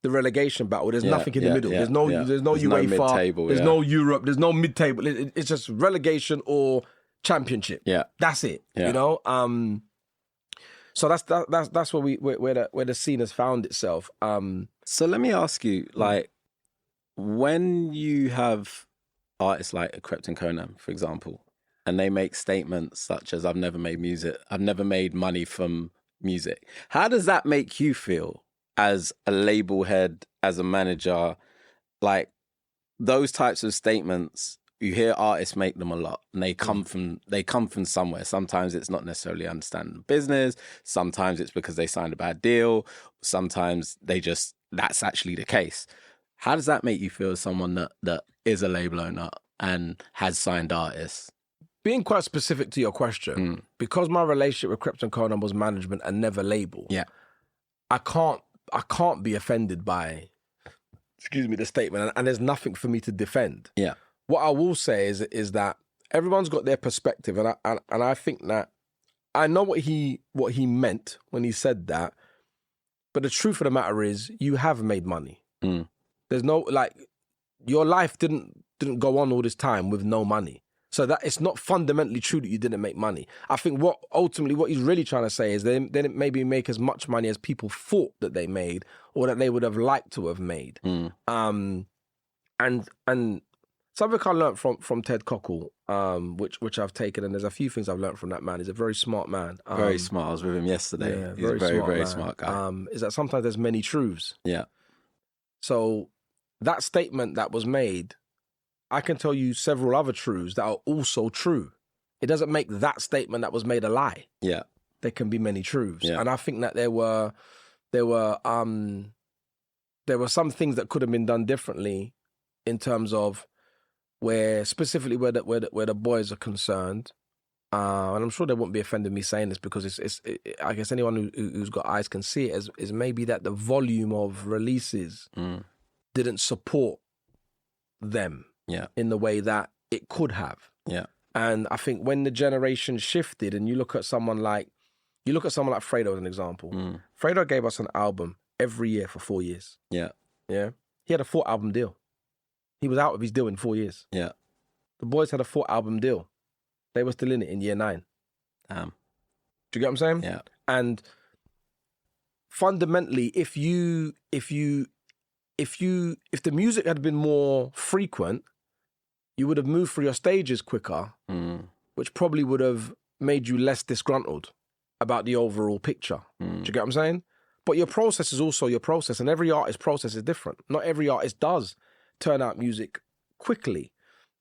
the relegation battle. There's nothing in the middle. There's no UEFA. No mid-table, there's no Europe. There's no mid-table. It's just relegation or championship. Yeah. That's it. Yeah. You know? So that's where the scene has found itself. So let me ask you, like, when you have artists like Krypton Conan, for example, and they make statements such as, I've never made music, I've never made money from music. How does that make you feel as a label head, as a manager? Like, those types of statements, you hear artists make them a lot, and they come from somewhere. Sometimes it's not necessarily understanding the business. Sometimes it's because they signed a bad deal. Sometimes that's actually the case. How does that make you feel as someone that is a label owner and has signed artists? Being quite specific to your question, because my relationship with Krypton Conan was management and never label. Yeah, I can't be offended by the statement, and there's nothing for me to defend. Yeah. What I will say is that everyone's got their perspective, and I think that I know what he meant when he said that, but the truth of the matter is, you have made money. Mm. There's no, like, your life didn't go on all this time with no money. So that it's not fundamentally true that you didn't make money. I think what he's really trying to say is they didn't maybe make as much money as people thought that they made or that they would have liked to have made. Mm. And something I learned from Ted Cockle, which I've taken, and there's a few things I've learned from that man. He's a very smart man. Very smart. I was with him yesterday. Yeah, He's a very smart guy. Is that sometimes there's many truths. Yeah. So that statement that was made, I can tell you several other truths that are also true. It doesn't make that statement that was made a lie. Yeah. There can be many truths. Yeah. And I think that there were some things that could have been done differently in terms of where the boys are concerned. And I'm sure they won't be offended me saying this because I guess anyone who's got eyes can see it is maybe that the volume of releases didn't support them. Yeah. In the way that it could have. Yeah. And I think when the generation shifted and you look at someone like Fredo as an example. Fredo gave us an album every year for 4 years. Yeah. Yeah. He had a 4-album deal. He was out of his deal in 4 years. Yeah. The boys had a 4-album deal. They were still in it in year 9. Do you get what I'm saying? Yeah. And fundamentally, if the music had been more frequent, you would have moved through your stages quicker, which probably would have made you less disgruntled about the overall picture. Do you get what I'm saying? But your process is also your process, and every artist's process is different. Not every artist does turn out music quickly.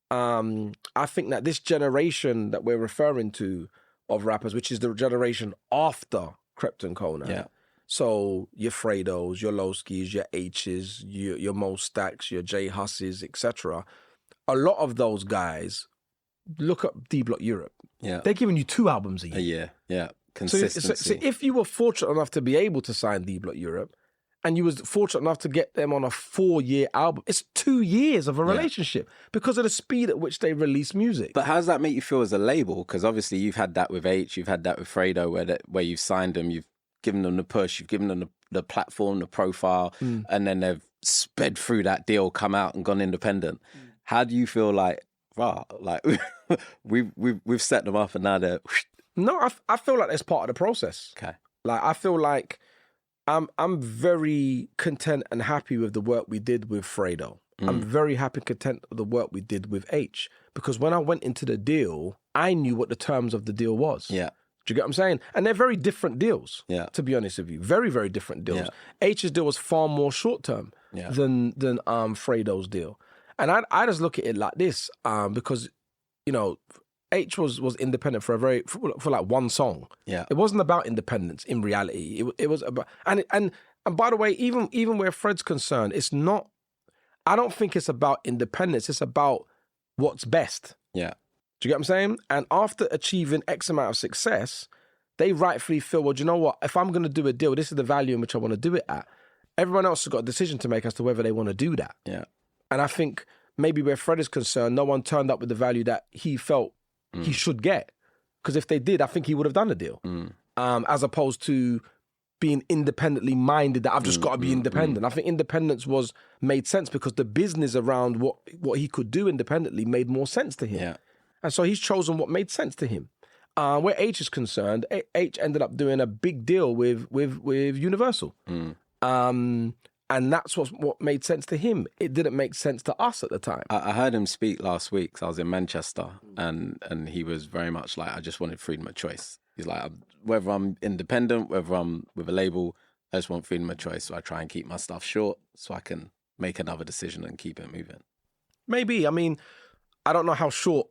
I think that this generation that we're referring to of rappers, which is the generation after Krypton Kona. Yeah. So your Fredos, your Lowskis, your H's, your Mo Stacks, your J Husses, etc. A lot of those guys, look up D Block Europe. Yeah. They're giving you 2 albums a year. A year. Yeah. Consistency. So if you were fortunate enough to be able to sign D Block Europe, and you was fortunate enough to get them on a 4-year album, it's 2 years of a relationship because of the speed at which they release music. But how does that make you feel as a label? Because obviously you've had that with H, you've had that with Fredo, where you've signed them, you've given them the push, you've given them the platform, the profile, and then they've sped through that deal, come out and gone independent. How do you feel like, we've set them up and now they're... No, I feel like that's part of the process. Okay. Like, I feel like I'm very content and happy with the work we did with Fredo. I'm very happy and content with the work we did with H. Because when I went into the deal, I knew what the terms of the deal was. Yeah. Do you get what I'm saying? And they're very different deals, yeah, to be honest with you. Very, very different deals. Yeah. H's deal was far more short-term than Fredo's deal. And I just look at it like this, because, you know, H was independent for like one song. Yeah. It wasn't about independence in reality. It was about, and by the way, even where Fred's concerned, it's not, I don't think it's about independence. It's about what's best. Yeah. Do you get what I'm saying? And after achieving X amount of success, they rightfully feel, well, do you know what? If I'm going to do a deal, this is the value in which I want to do it at. Everyone else has got a decision to make as to whether they want to do that. Yeah. And I think maybe where Fred is concerned, no one turned up with the value that he felt he should get. Because if they did, I think he would have done the deal. As opposed to being independently minded that I've just got to be independent. I think independence made sense because the business around what he could do independently made more sense to him. Yeah. And so he's chosen what made sense to him. Where H is concerned, H ended up doing a big deal with Universal. And that's what made sense to him. It didn't make sense to us at the time. I heard him speak last week 'cause I was in Manchester and he was very much like, I just wanted freedom of choice. He's like, whether I'm independent, whether I'm with a label, I just want freedom of choice. So I try and keep my stuff short so I can make another decision and keep it moving. Maybe. I mean, I don't know how short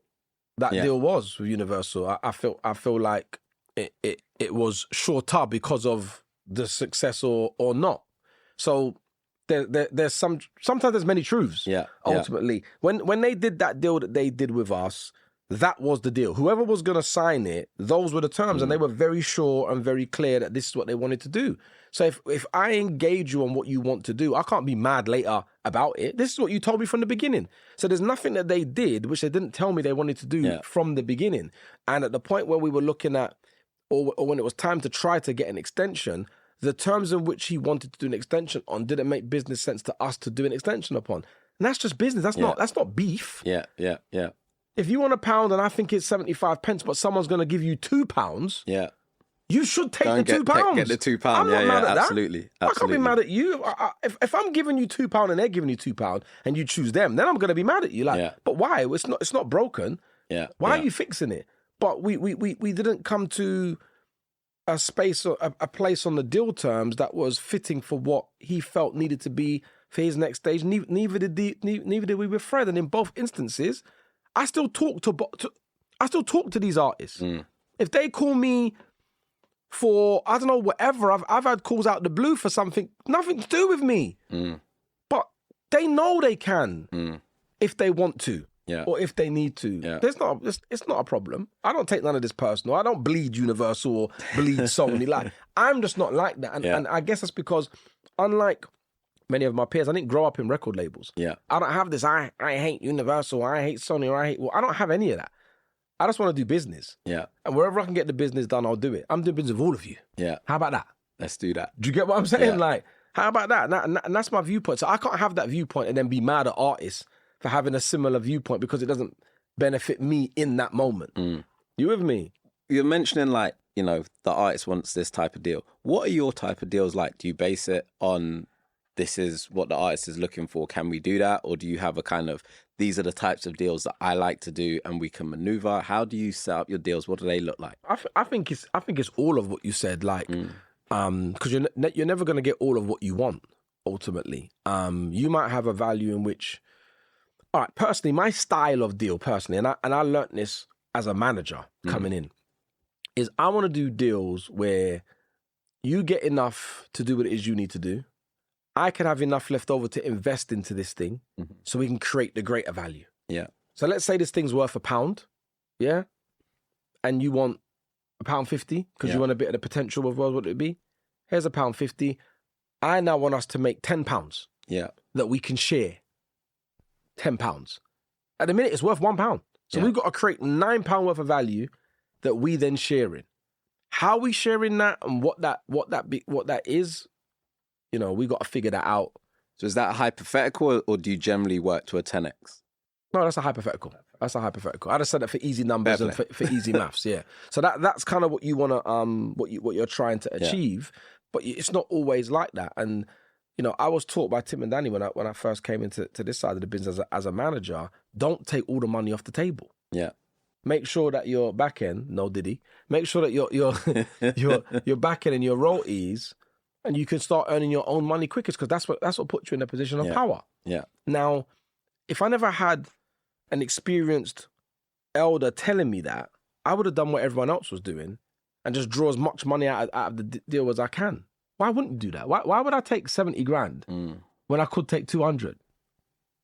that deal was with Universal. I feel like it was shorter because of the success or not. So there's sometimes there's many truths. Yeah. Ultimately, when they did that deal that they did with us, that was the deal. Whoever was going to sign it, those were the terms. And they were very sure and very clear that this is what they wanted to do. So if I engage you on what you want to do, I can't be mad later about it. This is what you told me from the beginning. So there's nothing that they did which they didn't tell me they wanted to do from the beginning. And at the point where we were looking at, or when it was time to try to get an extension, the terms in which he wanted to do an extension on didn't make business sense to us to do an extension upon. And that's just business. That's not beef. Yeah. If you want £1 and I think it's 75 pence, but someone's going to give you £2, you should take the £2. Get the £2. I'm not mad at that. Absolutely. I can't be mad at you. If I'm giving you £2 and they're giving you £2 and you choose them, then I'm going to be mad at you. But why? It's not broken. Yeah. Why are you fixing it? But we didn't come to a space or a place on the deal terms that was fitting for what he felt needed to be for his next stage. Neither did we with Fred. And in both instances, I still talk to these artists. If they call me for, I don't know, whatever, I've had calls out the blue for something, nothing to do with me. But they know they can if they want to. Or if they need to. It's not a problem. I don't take none of this personal. I don't bleed Universal or bleed Sony. I'm just not like that. And I guess that's because, unlike many of my peers, I didn't grow up in record labels. I don't have this, I hate Universal, I hate Sony, or I don't have any of that. I just want to do business. And wherever I can get the business done, I'll do it. I'm doing business with all of you. How about that? Let's do that. Do you get what I'm saying? How about that? And that's my viewpoint. So I can't have that viewpoint and then be mad at artists for having a similar viewpoint because it doesn't benefit me in that moment. You with me? You're mentioning the artist wants this type of deal. What are your type of deals like? Do you base it on this is what the artist is looking for? Can we do that? Or do you have a kind of, these are the types of deals that I like to do and we can maneuver? How do you set up your deals? What do they look like? I think it's all of what you said, because you're never going to get all of what you want ultimately. You might have a value in which, all right, personally, my style of deal, and I learnt this as a manager coming in, is I want to do deals where you get enough to do what it is you need to do. I can have enough left over to invest into this thing so we can create the greater value. So let's say this thing's worth £1, and you want £1.50 because you want a bit of the potential of what would it be? Here's £1.50. I now want us to make £10 that we can share. £10. At the minute, it's worth £1. So we've got to create £9 worth of value that we then share in. How we sharing that and what that is, we got to figure that out. So is that a hypothetical or do you generally work to a 10x? No, that's a hypothetical. I just said that for easy numbers and for easy maths. So that's kind of what you want to what you're trying to achieve, but it's not always like that. And I was taught by Tim and Danny when I first came into this side of the business as a manager, don't take all the money off the table. Make sure that your back end, no Diddy, make sure that your back end and your royalties, and you can start earning your own money quickest because that's what puts you in a position of power. Now, if I never had an experienced elder telling me that, I would have done what everyone else was doing and just draw as much money out of the deal as I can. Why wouldn't you do that? Why would I take 70 grand when I could take 200?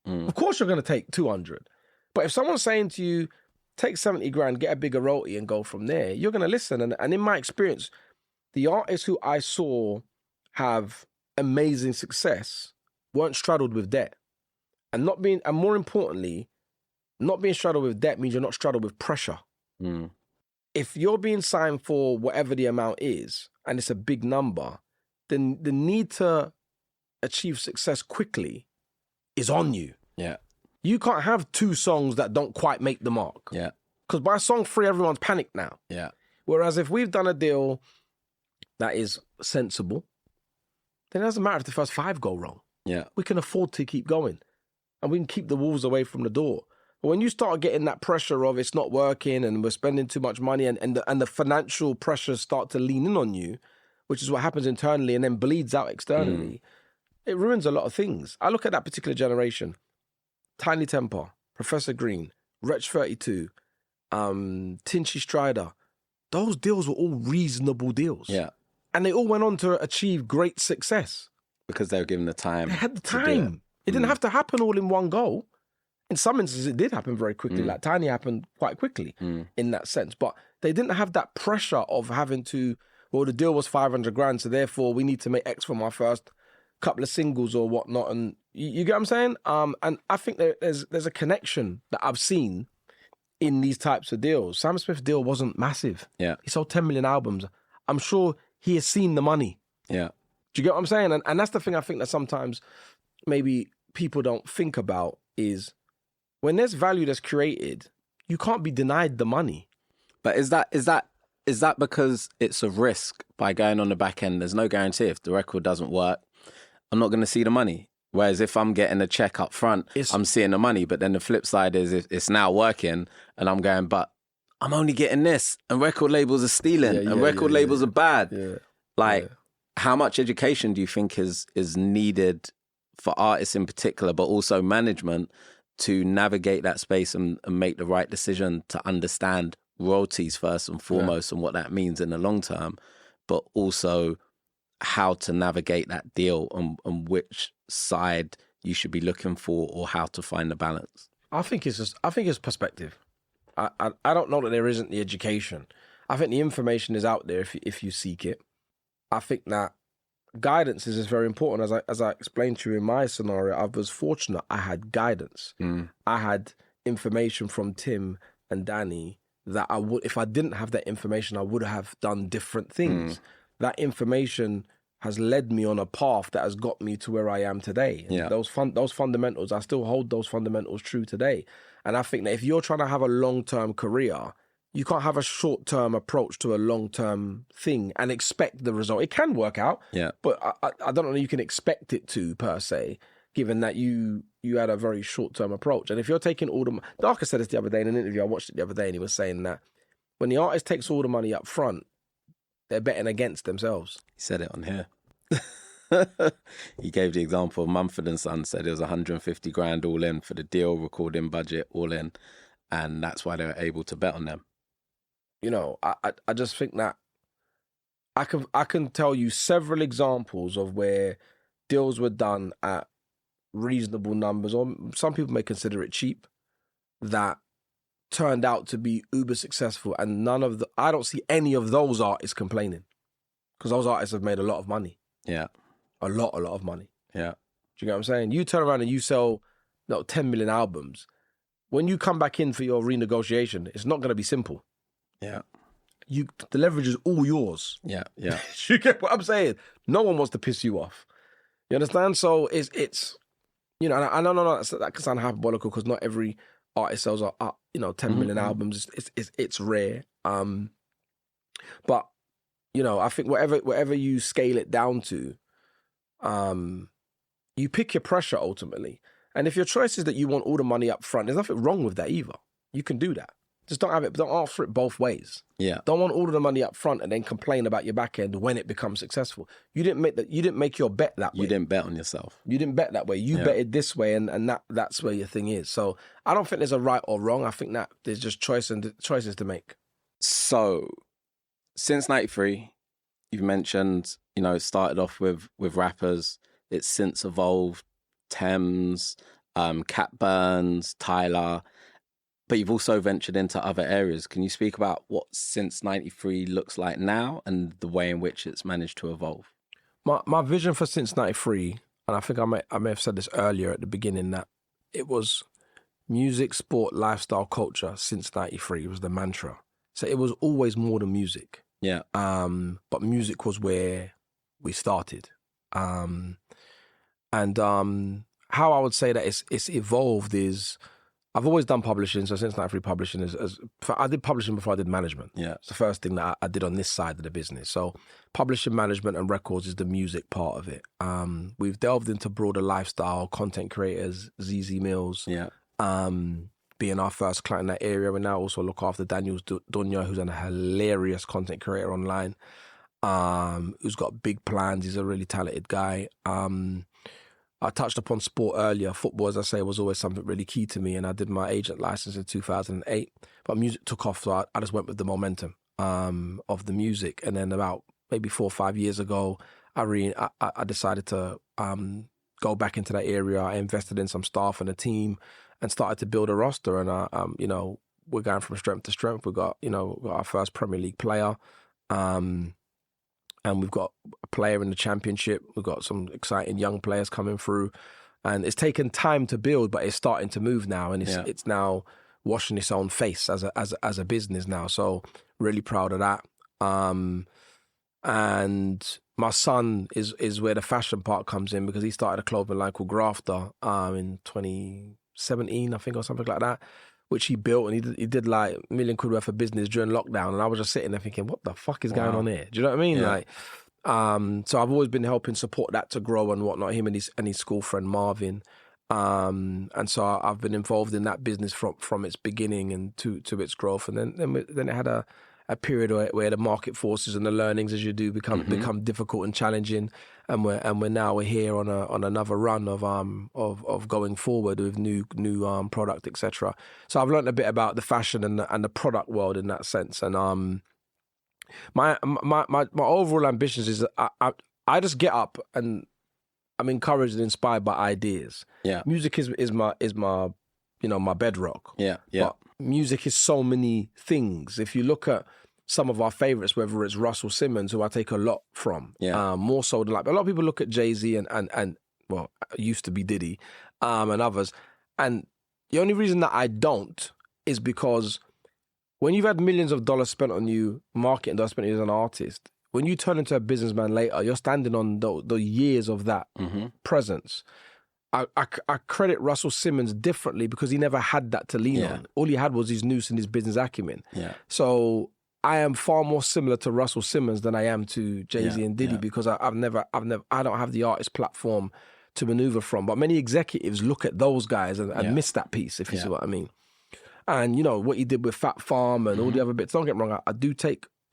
Of course you're going to take 200. But if someone's saying to you, take 70 grand, get a bigger royalty and go from there, you're going to listen. And in my experience, the artists who I saw have amazing success weren't straddled with debt. And more importantly, not being straddled with debt means you're not straddled with pressure. If you're being signed for whatever the amount is, and it's a big number, then the need to achieve success quickly is on you. You can't have 2 songs that don't quite make the mark. Because by song 3, everyone's panicked now. Whereas if we've done a deal that is sensible, then it doesn't matter if the first 5 go wrong. We can afford to keep going. And we can keep the wolves away from the door. But when you start getting that pressure of it's not working and we're spending too much money and the financial pressures start to lean in on you, which is what happens internally and then bleeds out externally, it ruins a lot of things. I look at that particular generation, Tiny Temper, Professor Green, Wretch 32, Tinchy Strider. Those deals were all reasonable deals. And they all went on to achieve great success. Because they were given the time. They had the time. It didn't have to happen all in one go. in some instances, it did happen very quickly. Like Tiny happened quite quickly in that sense. But they didn't have that pressure of having to, well, the deal was 500 grand, so therefore we need to make X from our first couple of singles or whatnot. And you get what I'm saying? And I think there's a connection that I've seen in these types of deals. Sam Smith's deal wasn't massive. Yeah. He sold 10 million albums. I'm sure he has seen the money. Yeah. Do you get what I'm saying? And that's the thing I think that sometimes maybe people don't think about is when there's value that's created, you can't be denied the money. But is that because it's a risk by going on the back end? There's no guarantee if the record doesn't work, I'm not going to see the money. Whereas if I'm getting a check up front, I'm seeing the money. But then the flip side is if it's now working and I'm going, but I'm only getting this and record labels are stealing and record labels are bad. Yeah. Like, how much education do you think is needed for artists in particular, but also management to navigate that space and make the right decision to understand royalties first and foremost and what that means in the long term, but also how to navigate that deal and which side you should be looking for or how to find the balance? I think it's perspective. I don't know that there isn't the education. I think the information is out there if you seek it. I think that guidance is very important. As I explained to you in my scenario, I was fortunate. I had guidance. I had information from Tim and Danny that I would, if I didn't have that information, I would have done different things. That information has led me on a path that has got me to where I am today. And those fundamentals, I still hold those fundamentals true today. And I think that if you're trying to have a long-term career, you can't have a short-term approach to a long-term thing and expect the result. It can work out, but I don't know you can expect it to, per se, given that you had a very short-term approach. And if you're taking all the... Darker said this the other day in an interview. I watched it the other day, and he was saying that when the artist takes all the money up front, they're betting against themselves. He said it on here. He gave the example of Mumford & Sons, said it was 150 grand all in for the deal, recording budget, all in. And that's why they were able to bet on them. You know, I just think that I can tell you several examples of where deals were done at reasonable numbers, or some people may consider it cheap, that turned out to be uber successful, and I don't see any of those artists complaining, because those artists have made a lot of money. Yeah. A lot of money. Yeah. Do you get what I'm saying? You turn around and you sell 10 million albums. When you come back in for your renegotiation, it's not going to be simple. Yeah. The leverage is all yours. Yeah, yeah. You get what I'm saying? No one wants to piss you off. You understand? So it's you know, and I know that can sound hyperbolical because not every artist sells 10 million albums. It's rare. But you know, I think whatever you scale it down to, you pick your pressure ultimately. And if your choice is that you want all the money up front, there's nothing wrong with that either. You can do that. Just don't ask for it both ways. Yeah. Don't want all of the money up front and then complain about your back end when it becomes successful. You didn't make your bet that way. You didn't bet on yourself. You didn't bet that way. You betted this way, and that's where your thing is. So I don't think there's a right or wrong. I think that there's just choices to make. So since 93, you've mentioned, it started off with rappers. It's since evolved. Thames, Cat Burns, Tyler, but you've also ventured into other areas. Can you speak about what Since 93 looks like now and the way in which it's managed to evolve? My vision for Since 93, and I think I may have said this earlier at the beginning, that it was music, sport, lifestyle, culture since 93 was the mantra. So it was always more than music. Yeah. But music was where we started. How I would say that it's evolved is I've always done publishing. So Since 93 publishing I did publishing before I did management. Yeah. It's the first thing that I did on this side of the business. So publishing, management and records is the music part of it. We've delved into broader lifestyle, content creators, ZZ Mills. Yeah. Being our first client in that area. We now also look after Daniel's Dunya, who's a hilarious content creator online. Who's got big plans. He's a really talented guy. I touched upon sport earlier. Football, as I say, was always something really key to me, and I did my agent license in 2008. But music took off, so I just went with the momentum of the music. And then about maybe 4 or 5 years ago, I decided to go back into that area. I invested in some staff and a team and started to build a roster. And, you know, we're going from strength to strength. We've got our first Premier League player. And we've got a player in the Championship. We've got some exciting young players coming through. And it's taken time to build, but it's starting to move now. And it's now washing its own face as a business now. So really proud of that. And my son is where the fashion part comes in, because he started a clothing line called Grafter in 2017, I think, or something like that, which he built, and he did like £1 million worth of business during lockdown. And I was just sitting there thinking, what the fuck is going on here? Do you know what I mean? Yeah. Like, so I've always been helping support that to grow and whatnot, him and his school friend Marvin. And so I've been involved in that business from its beginning and to its growth. And then it had a period where the market forces and the learnings, as you do, become difficult and challenging. And we're here on another run of going forward with new product, etc. So I've learned a bit about the fashion and the product world in that sense. And my overall ambitions is that I just get up and I'm encouraged and inspired by ideas. Yeah, music is my my bedrock. Yeah. But music is so many things. If you look at some of our favorites, whether it's Russell Simmons, who I take a lot from, more so than, like, a lot of people look at Jay-Z and well, used to be Diddy, and others. And the only reason that I don't is because when you've had millions of dollars spent on you, marketing dollars spent on you as an artist, when you turn into a businessman later, you're standing on the years of that presence. I credit Russell Simmons differently because he never had that to lean on. All he had was his nous and his business acumen. Yeah. So I am far more similar to Russell Simmons than I am to Jay-Z and Diddy because I don't have the artist platform to maneuver from. But many executives look at those guys and miss that piece, if you see what I mean. And you know what he did with Fat Farm and all the other bits. Don't get me wrong, I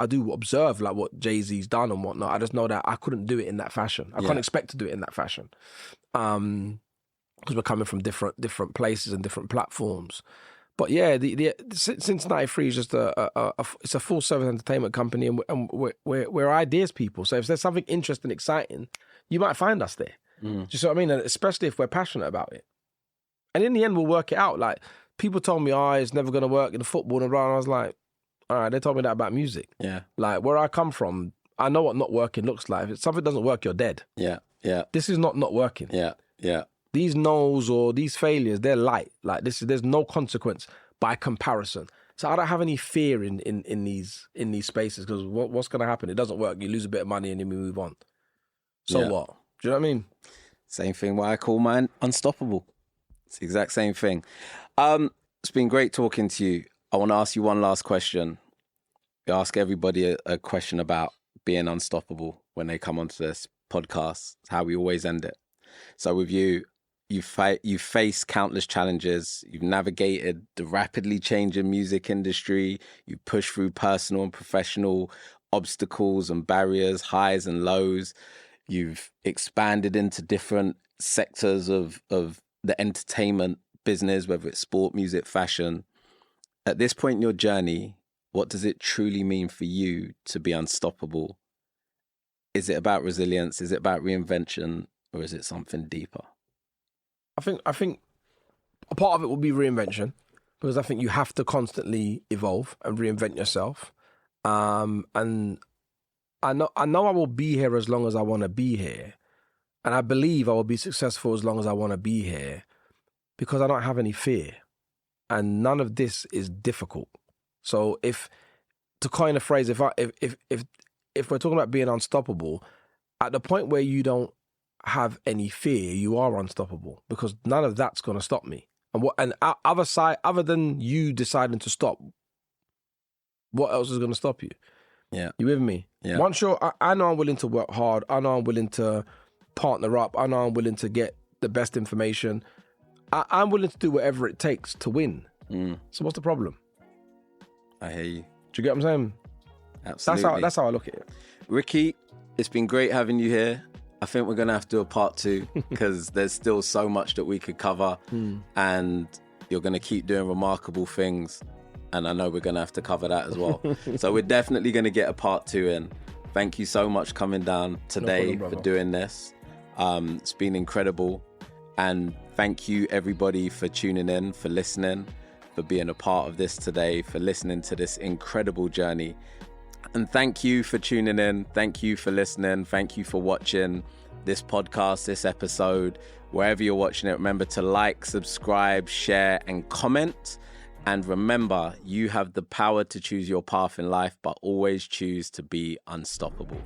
do observe like what Jay-Z's done and whatnot. I just know that I couldn't do it in that fashion. I can't expect to do it in that fashion. Because we're coming from different places and different platforms. But yeah, since 93 is just it's a full service entertainment company, and we're ideas people. So if there's something interesting, exciting, you might find us there. Do you see what I mean? And especially if we're passionate about it. And in the end, we'll work it out. Like, people told me, it's never going to work in football and blah. And I was like, all right, they told me that about music. Yeah. Like, where I come from, I know what not working looks like. If something doesn't work, you're dead. Yeah. Yeah. This is not working. Yeah. Yeah. These no's or these failures, they're light. Like, there's no consequence by comparison. So I don't have any fear in these spaces, because what's going to happen? It doesn't work. You lose a bit of money and then we move on. So what? Do you know what I mean? Same thing. Why I call mine unstoppable. It's the exact same thing. It's been great talking to you. I want to ask you one last question. We ask everybody a question about being unstoppable when they come onto this podcast. It's how we always end it. So with you, you've faced countless challenges. You've navigated the rapidly changing music industry. You pushed through personal and professional obstacles and barriers, highs and lows. You've expanded into different sectors of the entertainment business, whether it's sport, music, fashion. At this point in your journey, what does it truly mean for you to be unstoppable? Is it about resilience? Is it about reinvention? Or is it something deeper? I think a part of it will be reinvention, because I think you have to constantly evolve and reinvent yourself. And I know I will be here as long as I want to be here. And I believe I will be successful as long as I want to be here, because I don't have any fear. And none of this is difficult. So to coin a phrase, if we're talking about being unstoppable, at the point where you don't have any fear, you are unstoppable, because none of that's going to stop me. Other than you deciding to stop, what else is going to stop you? Yeah. You with me? Yeah. Once I know I'm willing to work hard. I know I'm willing to partner up. I know I'm willing to get the best information. I'm willing to do whatever it takes to win. So what's the problem? I hear you. Do you get what I'm saying? Absolutely. That's how I look at it. Ricky, it's been great having you here. I think we're going to have to do a part 2 because there's still so much that we could cover, and you're going to keep doing remarkable things. And I know we're going to have to cover that as well. So we're definitely going to get a part 2 in. Thank you so much coming down today for doing this. It's been incredible. And thank you, everybody, for tuning in, for listening, for being a part of this today, for listening to this incredible journey. And thank you for tuning in. Thank you for listening. Thank you for watching this podcast, this episode. Wherever you're watching it, remember to like, subscribe, share, and comment. And remember, you have the power to choose your path in life, but always choose to be unstoppable.